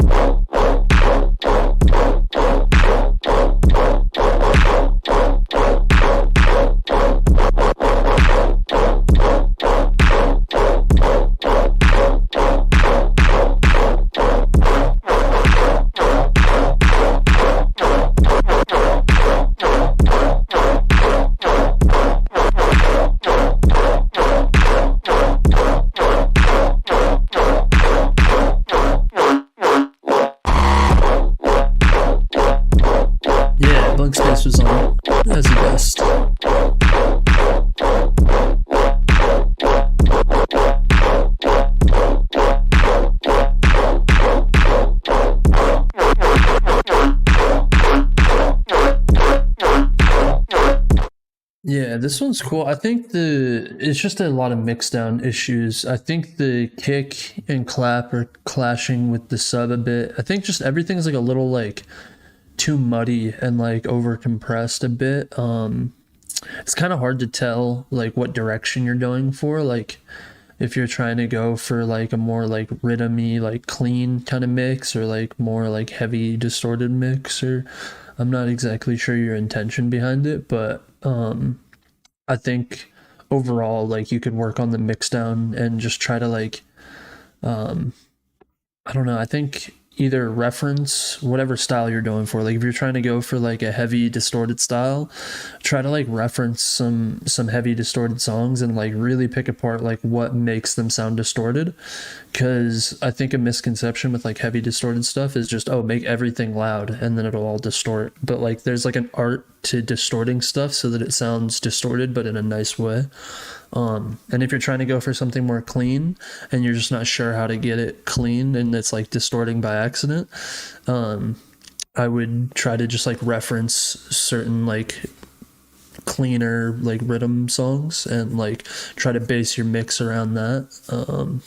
Space was on as the best. Yeah, this one's cool. I think it's just a lot of mix down issues. I think the kick and clap are clashing with the sub a bit. I think just everything's like a little like too muddy and like over compressed a bit. It's kind of hard to tell like what direction you're going for. Like if you're trying to go for like a more like rhythmy, like clean kind of mix, or like more like heavy distorted mix, or I'm not exactly sure your intention behind it, but I think overall like you could work on the mix down and just try to like I don't know, I think either reference whatever style you're going for. Like if you're trying to go for like a heavy distorted style, try to like reference some heavy distorted songs and like really pick apart like what makes them sound distorted. Because I think a misconception with like heavy distorted stuff is just, oh, make everything loud and then it'll all distort. But like there's like an art to distorting stuff so that it sounds distorted but in a nice way. And if you're trying to go for something more clean and you're just not sure how to get it clean and it's like distorting by accident, I would try to just like reference certain like cleaner like rhythm songs and like try to base your mix around that.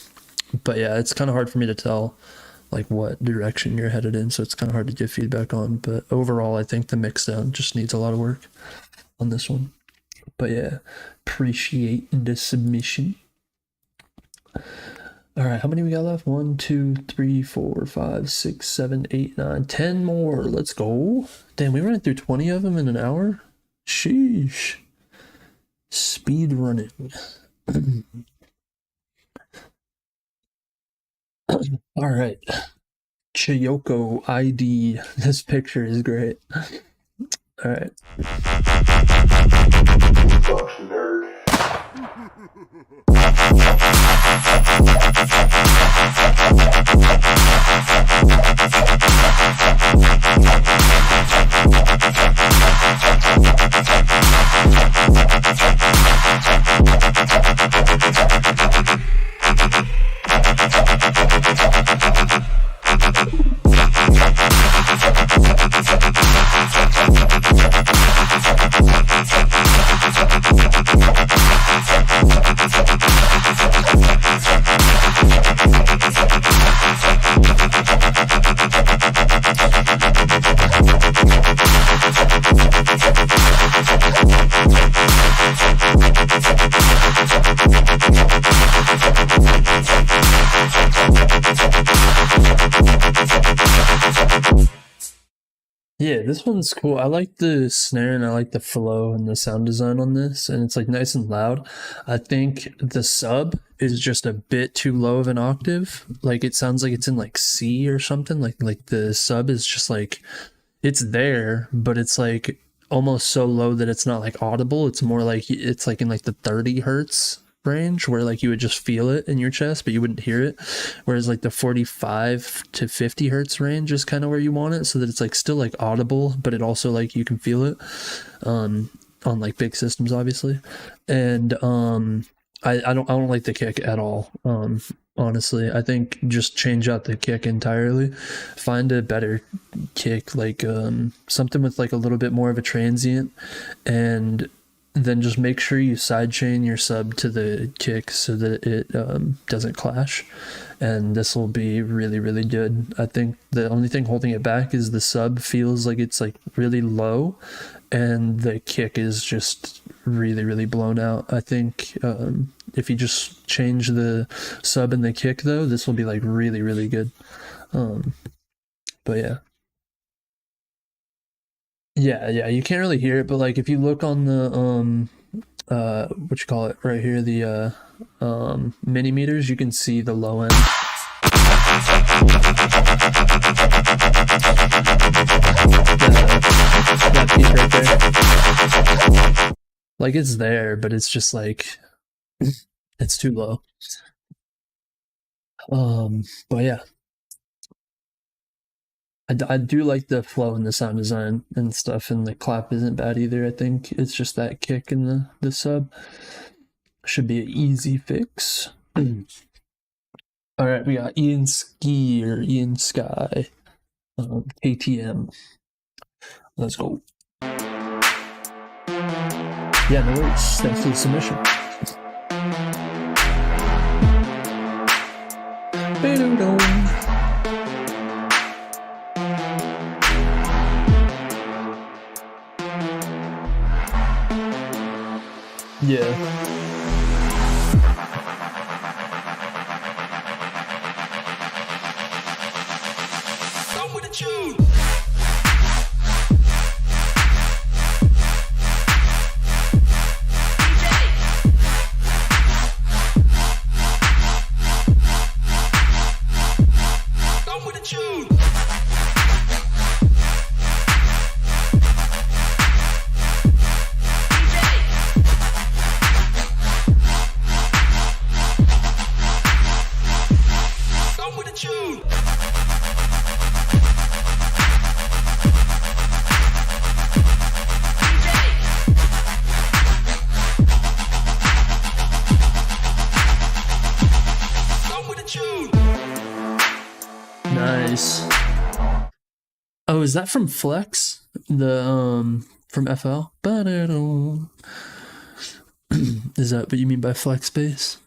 But yeah, it's kind of hard for me to tell like what direction you're headed in, so it's kind of hard to give feedback on. But overall, I think the mix down just needs a lot of work on this one. But yeah, appreciate the submission. All right, how many we got left? 1, 2, 3, 4, 5, 6, 7, 8, 9, 10 more. Let's go. Damn, we ran through 20 of them in an hour. Sheesh. Speed running. All right. Chiyoko ID. This picture is great. All right. Yeah, this one's cool. I like the snare and I like the flow and the sound design on this, and it's like nice and loud. I think the sub is just a bit too low of an octave. Like it sounds like it's in like C or something. Like the sub is just like, it's there, but it's like almost so low that it's not like audible. It's more like it's like in like the 30 hertz range where like you would just feel it in your chest but you wouldn't hear it, whereas like the 45 to 50 hertz range is kind of where you want it, so that it's like still like audible but it also like you can feel it on like big systems obviously. And I don't like the kick at all. Honestly, I think just change out the kick entirely. Find a better kick, like something with like a little bit more of a transient, and then just make sure you sidechain your sub to the kick so that it doesn't clash, and this will be really, really good. I think the only thing holding it back is the sub feels like it's like really low and the kick is just really, really blown out. I think if you just change the sub and the kick though, this will be like really, really good. But yeah, you can't really hear it, but like if you look on the what you call it right here, the mini meters, you can see the low end. That piece right there. Like it's there, but it's just like it's too low. But yeah. I do like the flow and the sound design and stuff, and the clap isn't bad either. I think it's just that kick in the sub. Should be an easy fix. Alright, we got Ian Ski or Ian Sky. KTM. Let's go. Yeah, no worries. That's the submission. Yeah. Nice. Oh, is that from Flex? The from FL? Is that what you mean by flex bass?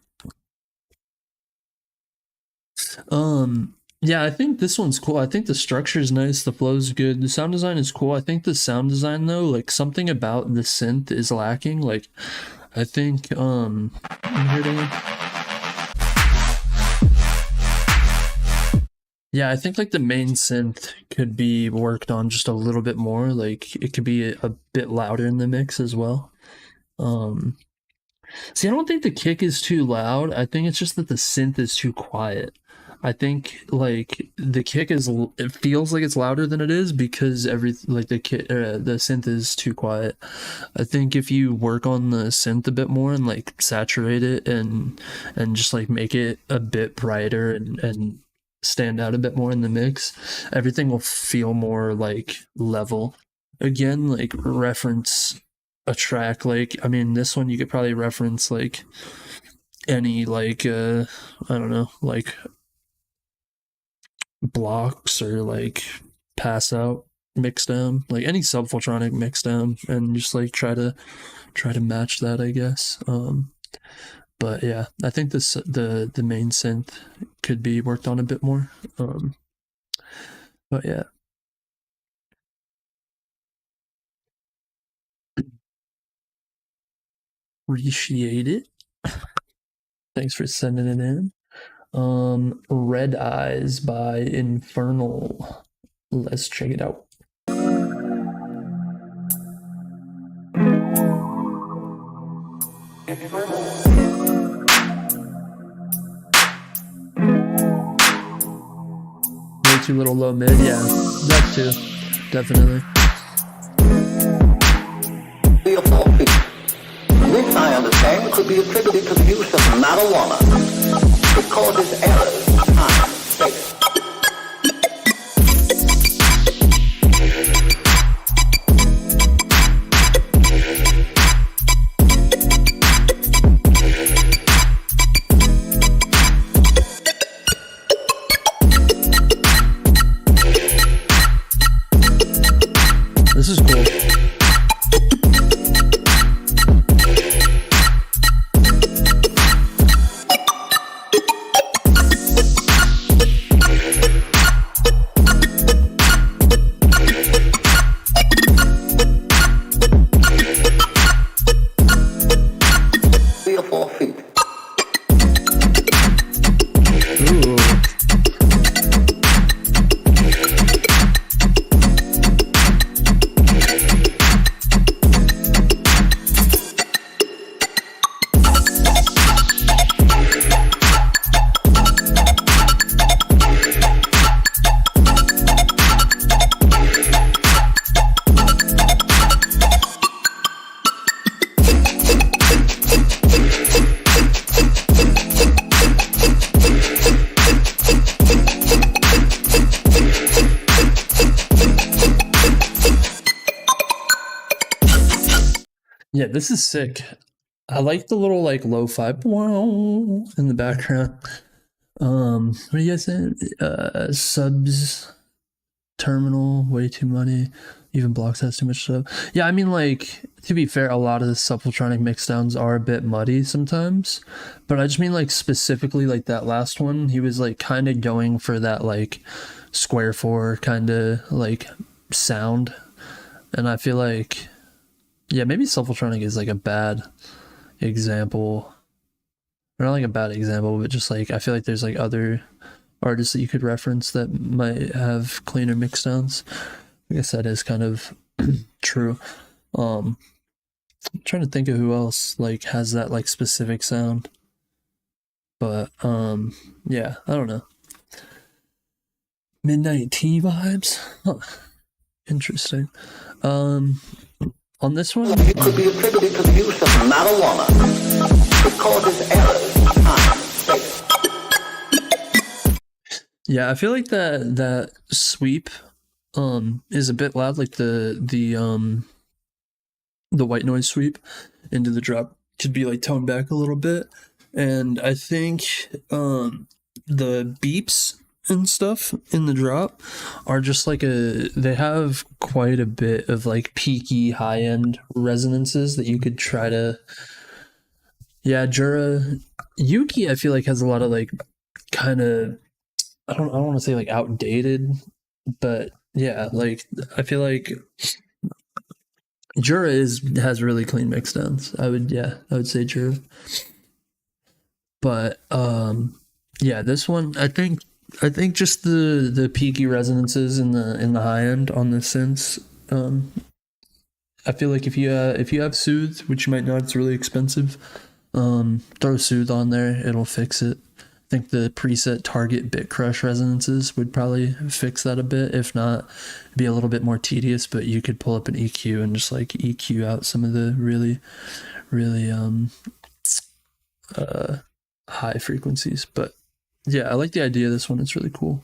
Yeah, I think this one's cool. I think the structure is nice, the flow's good, the sound design is cool. I think the sound design though, like something about the synth is lacking. Like I think yeah, I think like the main synth could be worked on just a little bit more. Like it could be a bit louder in the mix as well. See, I don't think the kick is too loud. I think it's just that the synth is too quiet. I think like the kick is, it feels like it's louder than it is because the synth is too quiet. I think if you work on the synth a bit more and like saturate it and just like make it a bit brighter and stand out a bit more in the mix, everything will feel more like level. Again, like reference a track, like I mean this one you could probably reference like any like I don't know, like blocks or like pass out mix down, like any subphiltronic mix down, and just like try to match that, I guess. But yeah, I think the main synth could be worked on a bit more. But yeah. Appreciate it. Thanks for sending it in. Red Eyes by Infernal. Let's check it out. Way too little low mid, yeah. That too. Definitely. This, I understand, could be attributed to the use of marijuana. It causes errors of time, space. This is cool. Yeah, this is sick. I like the little like lo-fi in the background. What are you guys saying? Subs terminal, way too money. Even blocks has too much stuff. Yeah, I mean, like, to be fair, a lot of the subphiltronic mixdowns are a bit muddy sometimes. But I just mean like specifically like that last one, he was like kind of going for that like square four kind of like sound. And I feel like, yeah, maybe subphiltronic is like a bad example. Or not like a bad example, but just like I feel like there's like other artists that you could reference that might have cleaner mix downs. I guess that is kind of true. I'm trying to think of who else like has that like specific sound. But yeah, I don't know. Midnight tea vibes? Huh. Interesting. On this one, It could be attributed to the use of marijuana. It causes errors in time and space. yeah, I feel like that sweep is a bit loud, like the white noise sweep into the drop could be like toned back a little bit. And I think the beeps and stuff in the drop are just like they have quite a bit of like peaky high end resonances that you could try to. Yeah, Jura Yuki I feel like has a lot of like kind of I don't want to say like outdated, but yeah, like I feel like Jura has really clean mix downs. I would say Jura. But yeah, this one I think just the peaky resonances in the high end on the synths. I feel like if you have Soothe, which you might not, it's really expensive. Throw Soothe on there, it'll fix it. I think the preset target bit crush resonances would probably fix that a bit. If not, it'd be a little bit more tedious, but you could pull up an EQ and just like EQ out some of the really high frequencies. But yeah, I like the idea of this one. It's really cool.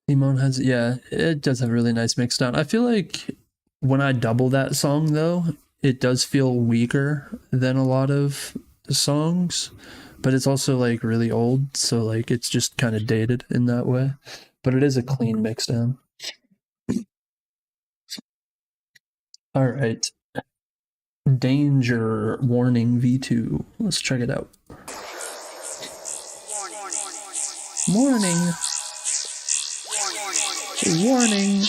Simone has, yeah, it does have a really nice mix down. I feel like when I double that song though, it does feel weaker than a lot of songs, but it's also like really old, so like it's just kind of dated in that way. But it is a clean mix down. All right. Danger Warning V2. Let's check it out. Warning. Warning.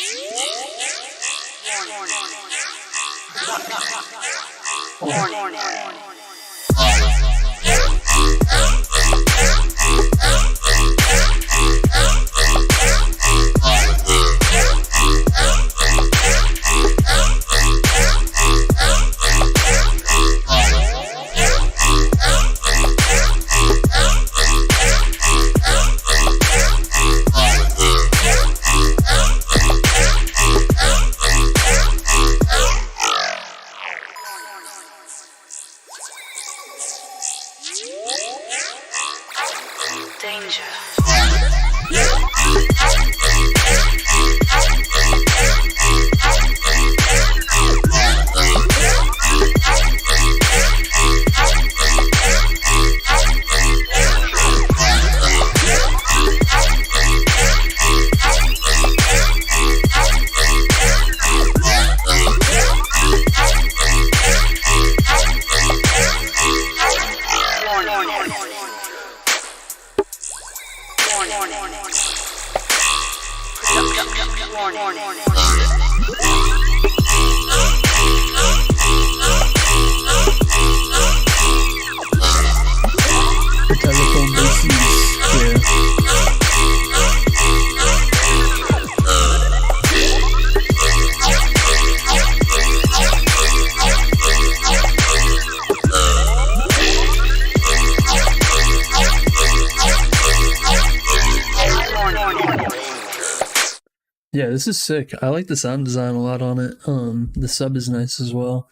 Yeah, this is sick. I like the sound design a lot on it. The sub is nice as well.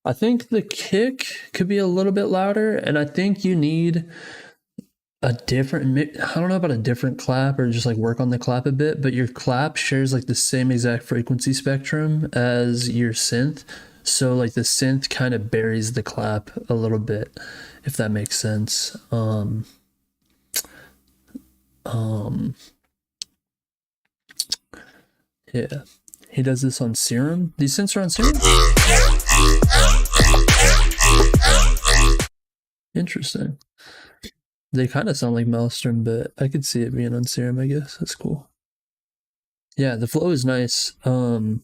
I think the kick could be a little bit louder, and I think you need a different, I don't know about a different clap or just like work on the clap a bit, but your clap shares like the same exact frequency spectrum as your synth. So like the synth kind of buries the clap a little bit, if that makes sense. Yeah, he does this on Serum. These synths are on Serum? Interesting. They kind of sound like Maelstrom, but I could see it being on Serum, I guess. That's cool. Yeah, the flow is nice. Yeah,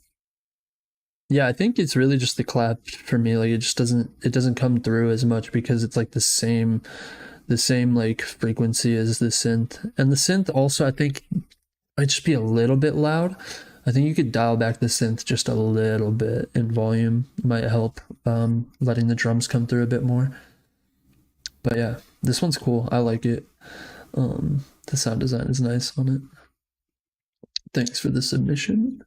I think it's really just the clap for me. Like it just doesn't come through as much because it's like the same the same like frequency as the synth. And the synth also, I think, might just be a little bit loud. I think you could dial back the synth just a little bit in volume. Might help letting the drums come through a bit more. But yeah, this one's cool. I like it. The sound design is nice on it. Thanks for the submission.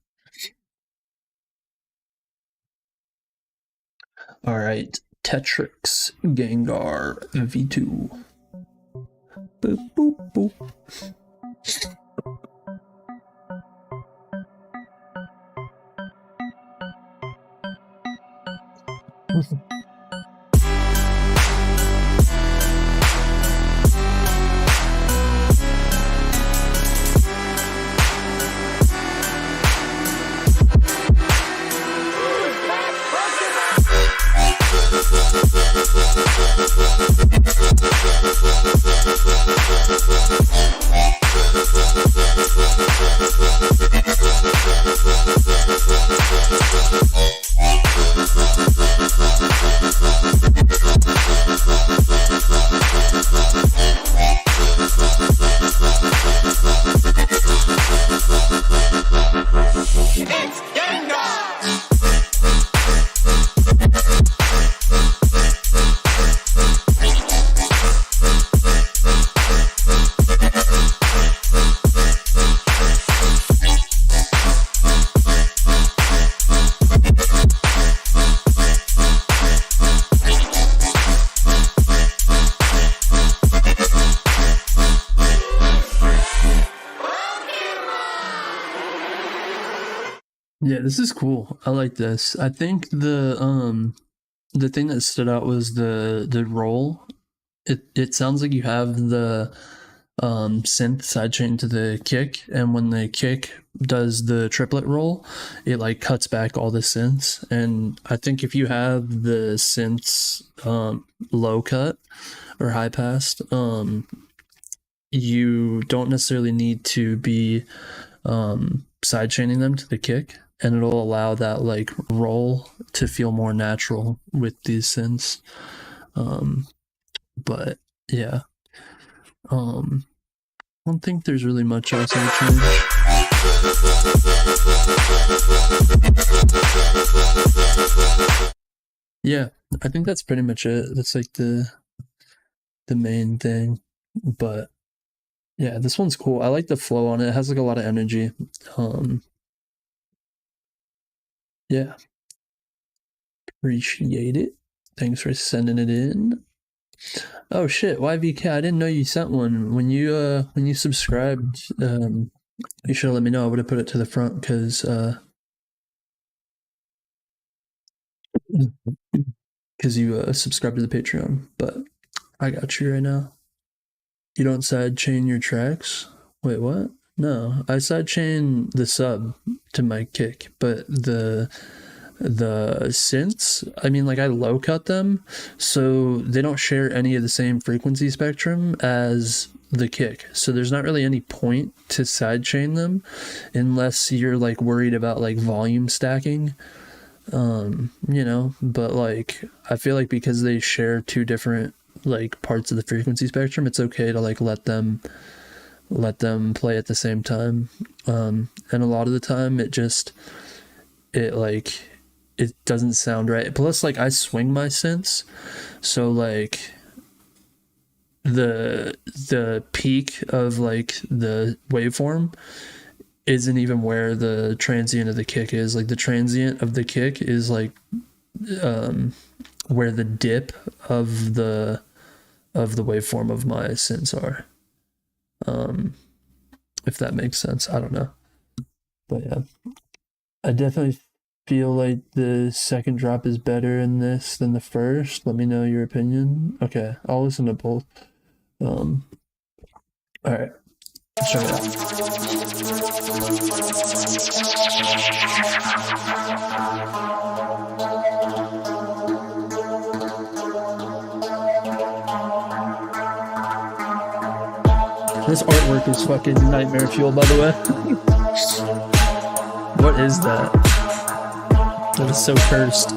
All right, Tetrix Gengar V2. Boop, boop, boop. Yeah, this is cool. I like this. I think the thing that stood out was the roll. It sounds like you have the synth sidechain to the kick, and when the kick does the triplet roll, it like cuts back all the synths. And I think if you have the synths low cut or high passed, you don't necessarily need to be sidechaining them to the kick, and it'll allow that like roll to feel more natural with these synths. But yeah, I don't think there's really much else I would change. Yeah, I think that's pretty much it. That's like the main thing. But yeah, this one's cool. I like the flow on it. It has like a lot of energy. Yeah. Appreciate it. Thanks for sending it in. Oh shit, YVK, I didn't know you sent one. When you subscribed, you should have let me know. I would have put it to the front because you subscribed to the Patreon, but I got you right now. You don't sidechain your tracks? Wait, what? No, I sidechain the sub to my kick, but the synths, I mean, like I low cut them, so they don't share any of the same frequency spectrum as the kick. So there's not really any point to sidechain them unless you're like worried about like volume stacking, you know. But like I feel like because they share two different like parts of the frequency spectrum, it's okay to like let them play at the same time. And a lot of the time it doesn't sound right. Plus, like, I swing my synths, so like the peak of like the waveform isn't even where the transient of the kick is. Like the transient of the kick is like where the dip of the waveform of my synths are. If that makes sense. I don't know. But yeah, I definitely feel like the second drop is better in this than the first. Let me know your opinion. Okay, I'll listen to both. All right, let's try it out. This artwork is fucking nightmare fuel, by the way. What is that? That is so cursed.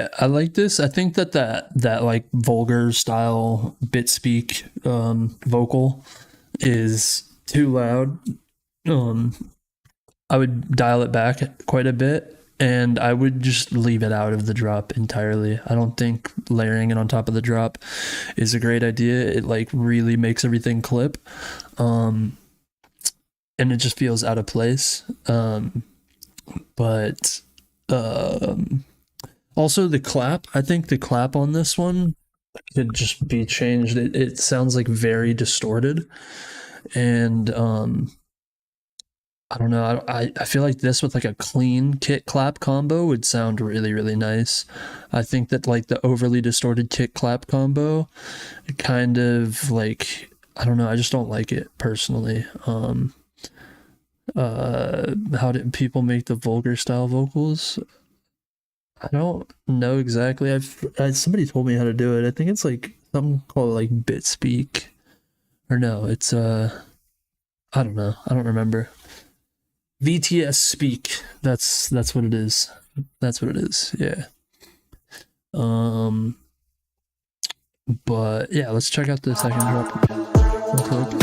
Yeah, I like this. I think that like vulgar style bit speak vocal is too loud. I would dial it back quite a bit, and I would just leave it out of the drop entirely. I don't think layering it on top of the drop is a great idea. It like really makes everything clip, and it just feels out of place. But also the clap, I think the clap on this one could just be changed. It sounds like very distorted, and I don't know. I feel like this with like a clean kick clap combo would sound really, really nice. I think that like the overly distorted kick clap combo kind of like, I don't know, I just don't like it personally. How did people make the vulgar style vocals? I don't know exactly. Somebody told me how to do it. I think it's like something called like bit speak, or no, it's I don't know. I don't remember. VTS speak. That's what it is. That's what it is. Yeah. But yeah, let's check out the second drop real quick.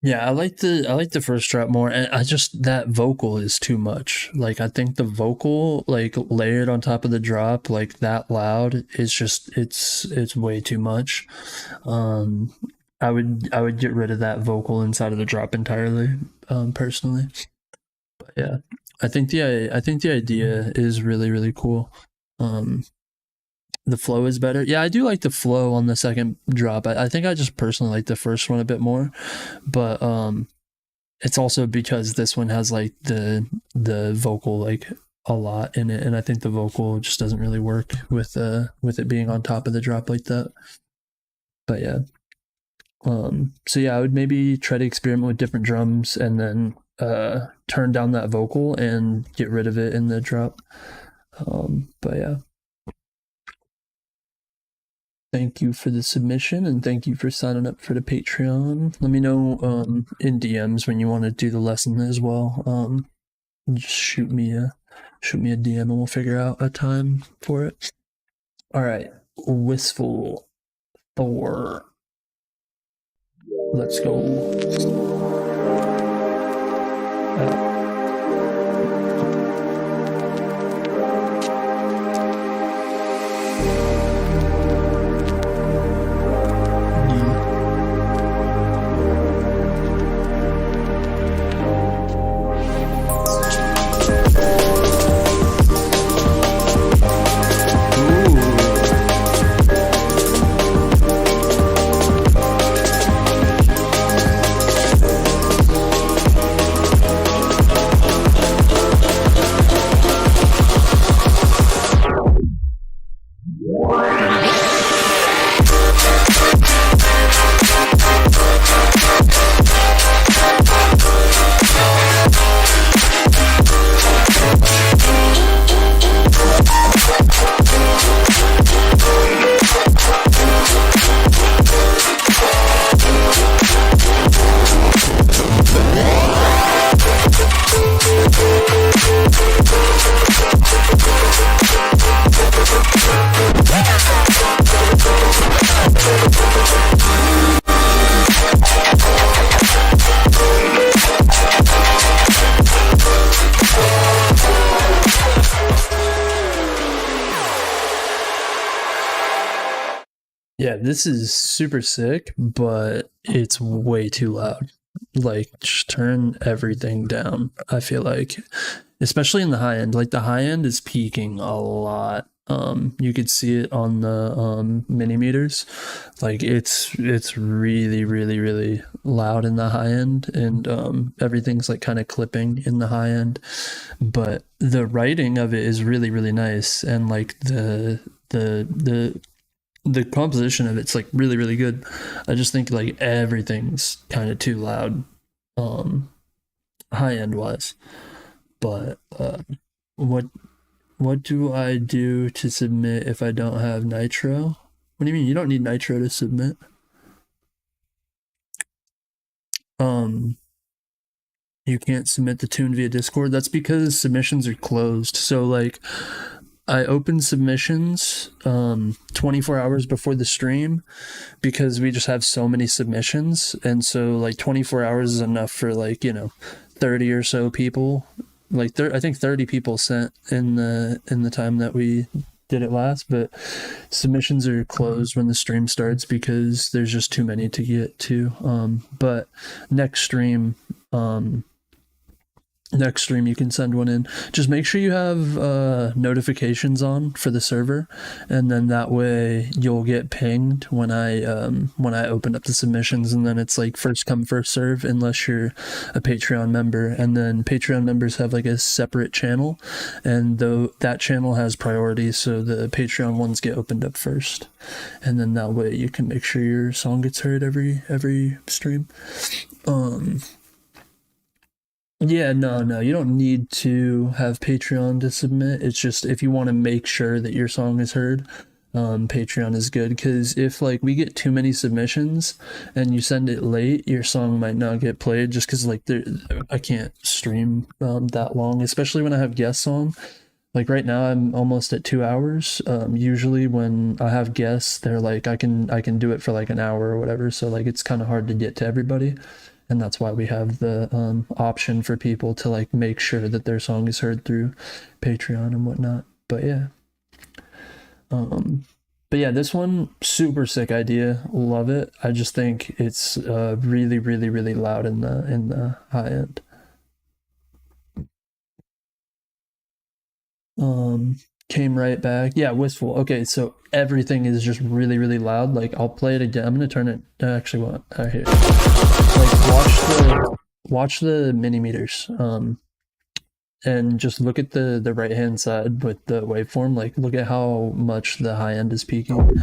Yeah, I like the first drop more, and I just, that vocal is too much. Like, I think the vocal, like layered on top of the drop, like that loud, is just it's way too much. I would get rid of that vocal inside of the drop entirely, personally. But yeah, I think the idea is really, really cool. The flow is better. Yeah, I do like the flow on the second drop. I think I just personally like the first one a bit more, but it's also because this one has like the vocal like a lot in it, and I think the vocal just doesn't really work with it being on top of the drop like that. But yeah, so yeah, I would maybe try to experiment with different drums and then turn down that vocal and get rid of it in the drop. But yeah. Thank you for the submission, and thank you for signing up for the Patreon. Let me know in DMs when you want to do the lesson as well. Just shoot me a DM and we'll figure out a time for it. All right, Wistful Fore. Let's go. Yeah, this is super sick, but it's way too loud. Like, just turn everything down, I feel like. Especially in the high end. Like, the high end is peaking a lot. You could see it on the mini meters. Like, it's really, really, really loud in the high end, and everything's like kind of clipping in the high end. But the writing of it is really, really nice, and like the the composition of it's like really, really good. I just think like everything's kind of too loud, high end wise. But what do I do to submit if I don't have nitro? What do you mean? You don't need nitro to submit. You can't submit the tune via Discord. That's because submissions are closed. So like I open submissions 24 hours before the stream because we just have so many submissions, and so like 24 hours is enough for like, you know, 30 or so people. Like I think 30 people sent in the time that we did it last, but submissions are closed when the stream starts because there's just too many to get to. But next stream you can send one in. Just make sure you have notifications on for the server, and then that way you'll get pinged when I open up the submissions, and then it's like first come first serve unless you're a Patreon member. And then Patreon members have like a separate channel, and though that channel has priority, so the Patreon ones get opened up first, and then that way you can make sure your song gets heard every stream. Yeah, no, you don't need to have Patreon to submit. It's just if you want to make sure that your song is heard, Patreon is good, because if like we get too many submissions and you send it late, your song might not get played just because like I can't stream that long, especially when I have guests on. Like right now I'm almost at 2 hours. Usually when I have guests, they're like I can do it for like an hour or whatever, so like it's kind of hard to get to everybody. And that's why we have the option for people to like make sure that their song is heard through Patreon and whatnot. But yeah. But yeah, this one, super sick idea. Love it. I just think it's really, really, really loud in the high end. Came right back. Yeah, wistful. Okay, so everything is just really, really loud. Like I'll play it again. I'm gonna turn it. Actually, what I hear. Like watch the mini meters. And just look at the right hand side with the waveform. Like look at how much the high end is peaking.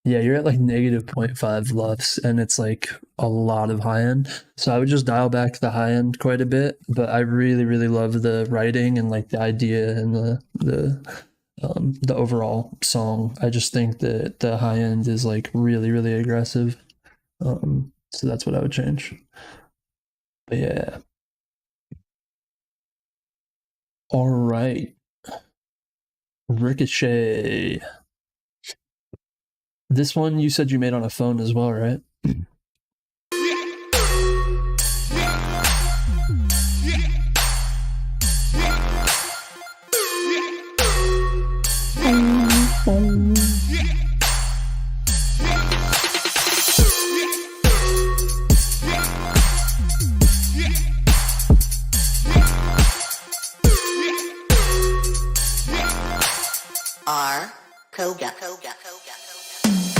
Yeah, you're at like negative 0.5 LUFS, and it's like a lot of high end. So I would just dial back the high end quite a bit, but I really, really love the writing and like the idea and the overall song. I just think that the high end is like really, really aggressive. So that's what I would change. But yeah. All right. Ricochet. This one you said you made on a phone as well, right?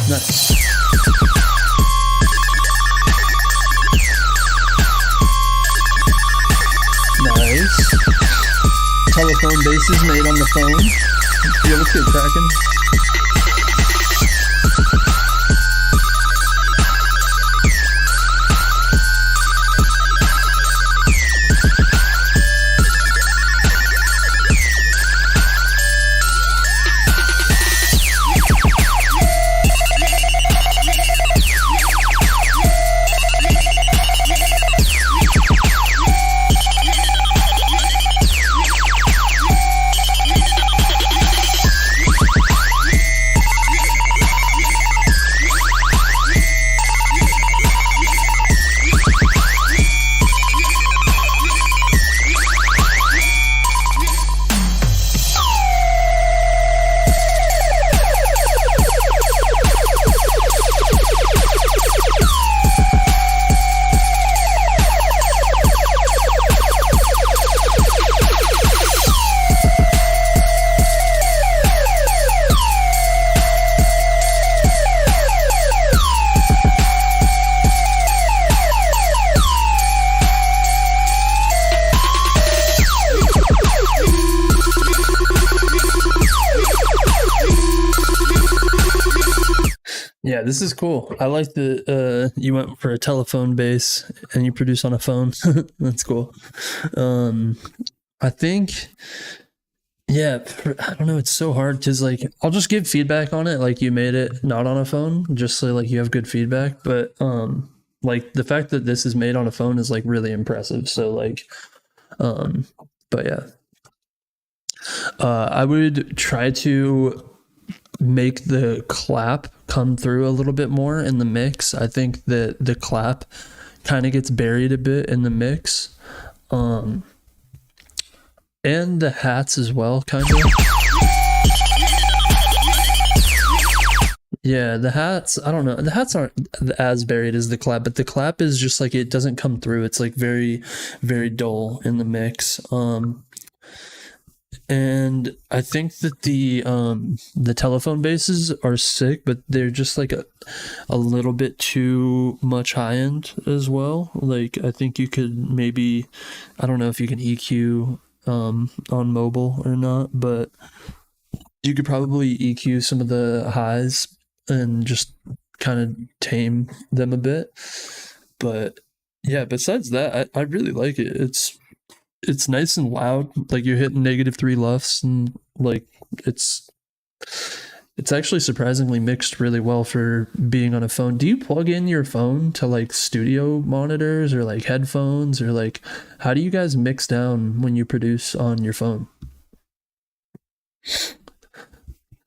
Nice. Nice. Telephone bases made on the phone. Yeah, let's get cracking. Yeah, this is cool. I like the you went for a telephone bass and you produce on a phone. That's cool. I think yeah, I don't know, it's so hard cuz like I'll just give feedback on it like you made it not on a phone just so like you have good feedback, but like the fact that this is made on a phone is like really impressive. So like but yeah. I would try to make the clap come through a little bit more in the mix. I think that the clap kind of gets buried a bit in the mix. And the hats as well, kind of. Yeah, the hats, I don't know. The hats aren't as buried as the clap, but the clap is just like it doesn't come through. It's like very, very dull in the mix. And I think that the telephone basses are sick, but they're just like a little bit too much high end as well. Like I think you could maybe, I don't know if you can EQ on mobile or not, but you could probably EQ some of the highs and just kind of tame them a bit. But yeah, besides that, I really like it. It's nice and loud, like you're hitting -3 LUFS, and like it's actually surprisingly mixed really well for being on a phone. Do you plug in your phone to like studio monitors or like headphones, or like how do you guys mix down when you produce on your phone?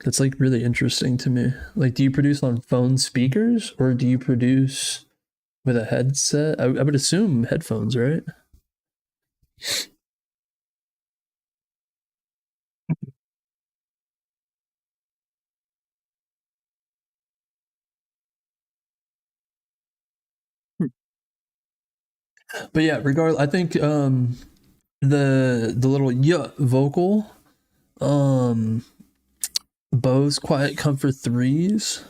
That's like really interesting to me. Like, do you produce on phone speakers or do you produce with a headset? I would assume headphones, right? But yeah, regardless, I think the little yeah vocal, um Bose Quiet Comfort 3s.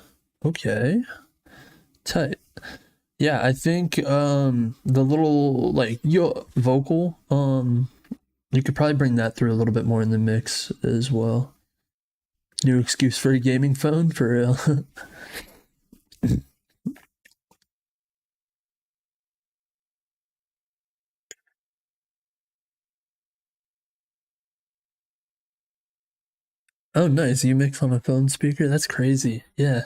Okay. Tight. Yeah, I think the little like yo vocal, you could probably bring that through a little bit more in the mix as well. New excuse for a gaming phone for real. Oh, nice. You mix on a phone speaker? That's crazy. Yeah.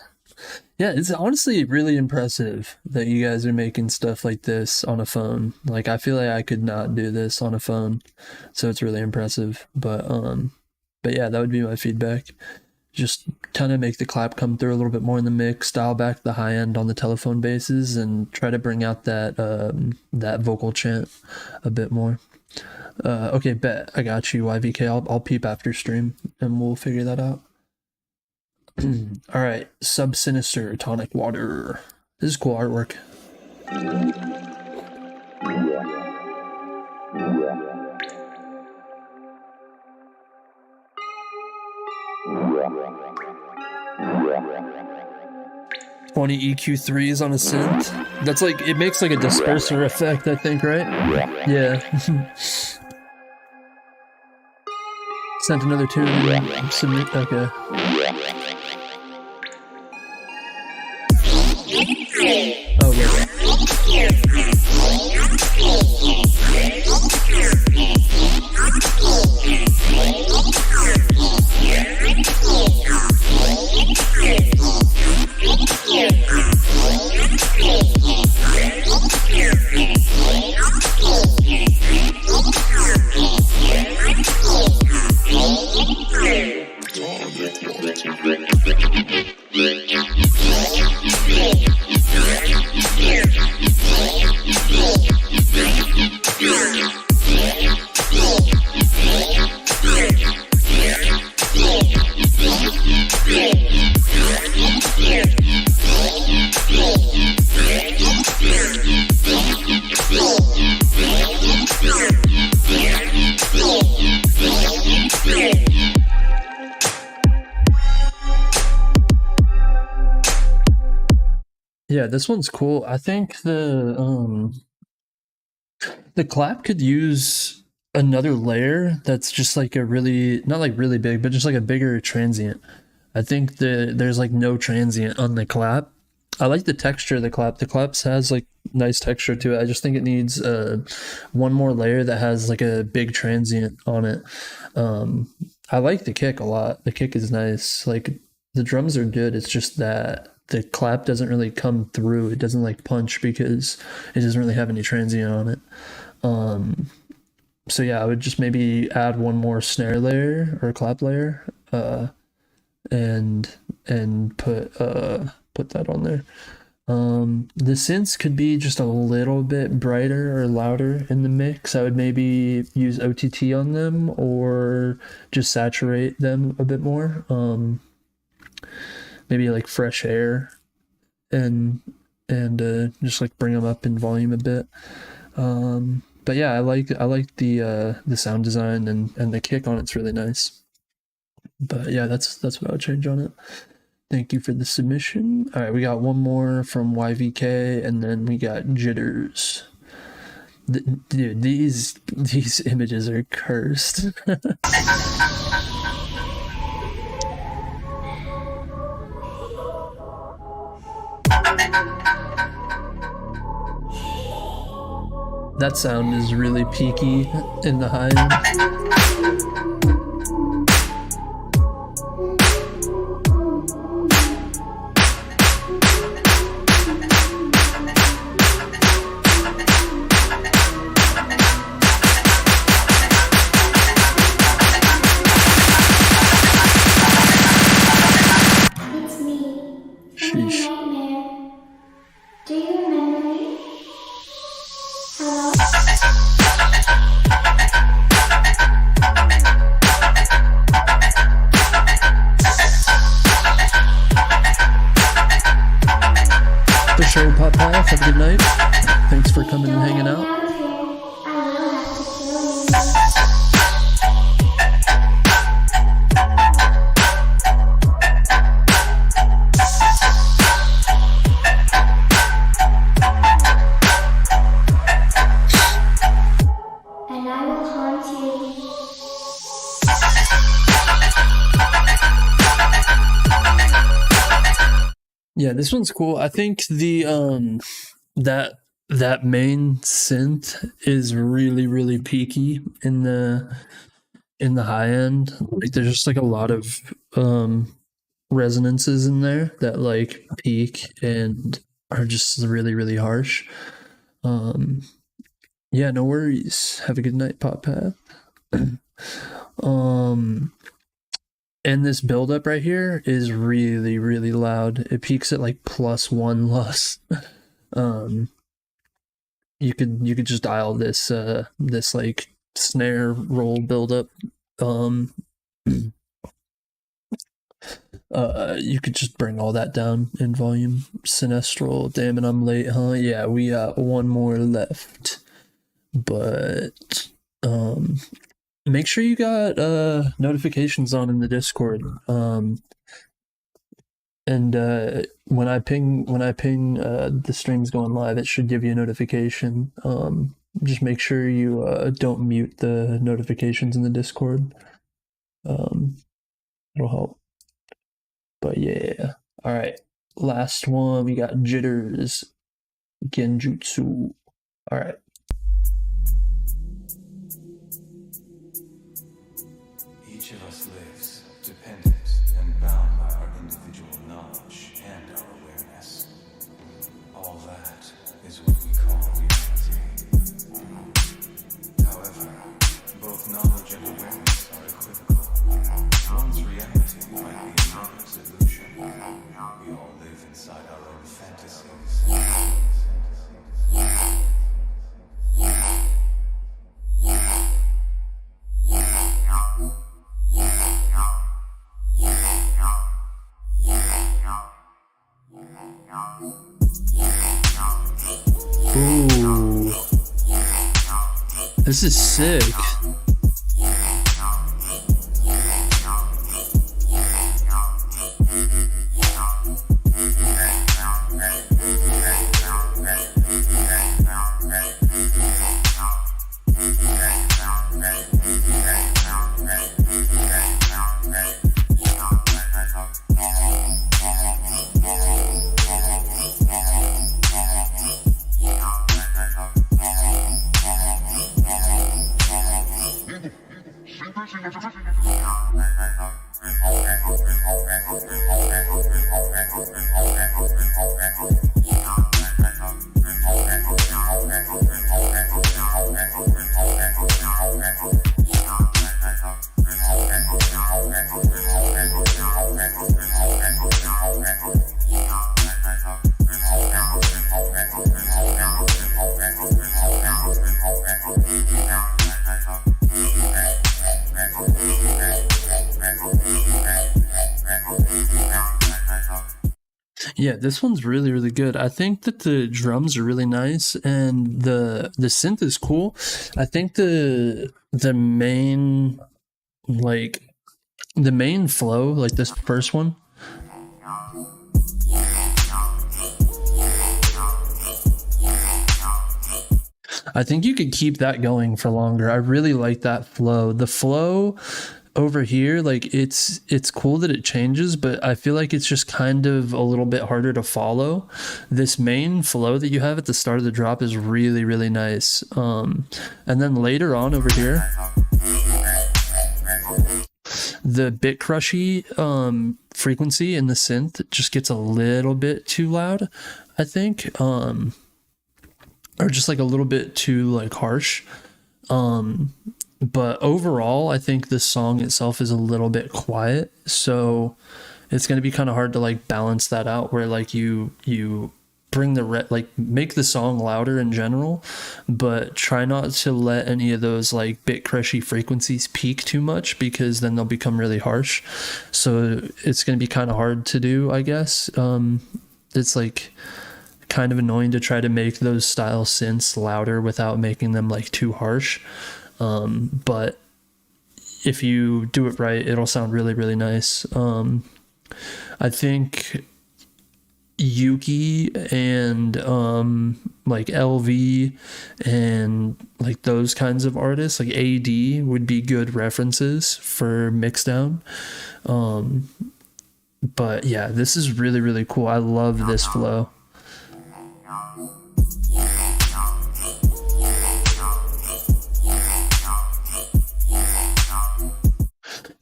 Yeah, it's honestly really impressive that you guys are making stuff like this on a phone. Like I feel like I could not do this on a phone. So it's really impressive. But yeah, that would be my feedback. Just kind of make the clap come through a little bit more in the mix, dial back the high end on the telephone basses, and try to bring out that that vocal chant a bit more. Okay, bet. I got you, YVK. I'll peep after stream and we'll figure that out. All right, Sub Sinister Tonic Water. This is cool artwork. Twenty EQ3s on a synth. That's like it makes like a disperser effect, I think, right? Yeah. Sent another tune. Submit. Okay. Oh, yeah. Yeah, this one's cool. I think the clap could use another layer that's just like a really not like really big, but just like a bigger transient. I think there's like no transient on the clap. I like the texture of the clap. The claps has like nice texture to it. I just think it needs one more layer that has like a big transient on it. I like the kick a lot. The kick is nice. Like the drums are good. It's just that the clap doesn't really come through. It doesn't like punch because it doesn't really have any transient on it. So yeah, I would just maybe add one more snare layer or clap layer, and put that on there. The synths could be just a little bit brighter or louder in the mix. I would maybe use OTT on them or just saturate them a bit more. Maybe like fresh air and just like bring them up in volume a bit. But yeah, I like the sound design and the kick on it's really nice. But yeah, that's what I would change on it. Thank you for the submission. All right, we got one more from YVK, and then we got Jitters. Dude, these images are cursed. That sound is really peaky in the high end. Have a good night. Thanks for coming and hanging out. And I will haunt you. Yeah, this one's cool. I think the that main synth is really peaky in the high end. Like there's just like a lot of resonances in there that like peak and are just really harsh. Yeah, no worries. Have a good night, Pop Path. And this buildup right here is really loud. It peaks at like +1 lus. You could just dial this this like snare roll buildup. You could just bring all that down in volume. Sinestral, damn it, I'm late, huh? Yeah, we got one more left. But make sure you got notifications on in the Discord. And when I ping the stream's going live, it should give you a notification. Just make sure you don't mute the notifications in the Discord. It'll help. But yeah. All right. Last one, we got Jitters Genjutsu. All right. Each of us lives dependent and bound by our individual knowledge and our awareness. All that is what we call reality. However, both knowledge and awareness are equivocal. One's reality might be another's illusion. We all live inside our own fantasies. Ooh. This is sick. Yeah, this one's really, really good. I think that the drums are really nice and the synth is cool. I think the main flow, like this first one, I think you could keep that going for longer. I really like that flow. The flow over here, like it's cool that it changes, but I feel like it's just kind of a little bit harder to follow. This main flow that you have at the start of the drop is really, really nice. And then later on over here, the bit crushy frequency in the synth just gets a little bit too loud, I think, or just like a little bit too like harsh. But overall, I think this song itself is a little bit quiet, so it's going to be kind of hard to like balance that out, where like you bring the make the song louder in general, but try not to let any of those like bit crushy frequencies peak too much, because then they'll become really harsh. So it's going to be kind of hard to do, I guess. It's like kind of annoying to try to make those style synths louder without making them like too harsh. But if you do it right, it'll sound really, really nice. I think Yuki and like LV and like those kinds of artists, like AD, would be good references for Mixdown. But yeah, this is really, really cool. I love this flow.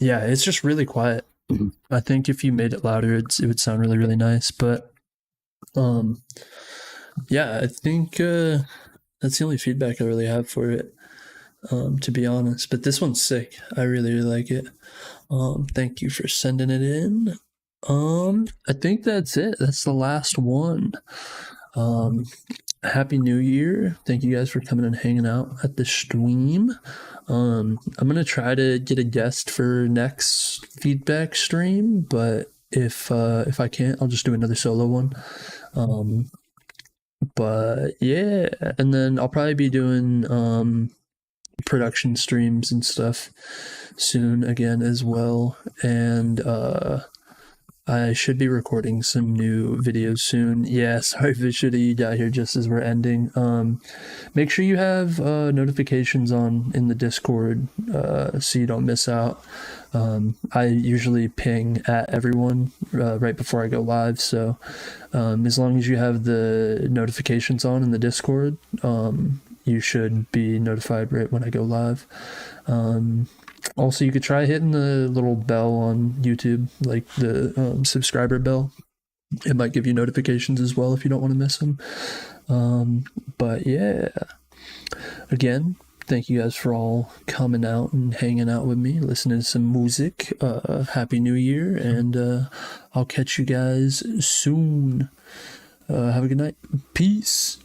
Yeah, it's just really quiet. I think if you made it louder, it would sound really, really nice. But yeah, I think that's the only feedback I really have for it, to be honest. But this one's sick. I really, really like it. Thank you for sending it in. I think that's it. That's the last one. Happy New Year. Thank you guys for coming and hanging out at the stream. I'm gonna try to get a guest for next feedback stream, but if I can't, I'll just do another solo one. But yeah, and then I'll probably be doing production streams and stuff soon again as well. And I should be recording some new videos soon. Yeah, sorry Vishity, you got here just as we're ending. Make sure you have notifications on in the Discord so you don't miss out. I usually ping at everyone right before I go live, so as long as you have the notifications on in the Discord, you should be notified right when I go live. Also, you could try hitting the little bell on YouTube, like the subscriber bell. It might give you notifications as well if you don't want to miss them. But yeah, again, thank you guys for all coming out and hanging out with me, listening to some music. Happy New Year, and I'll catch you guys soon. Have a good night. Peace.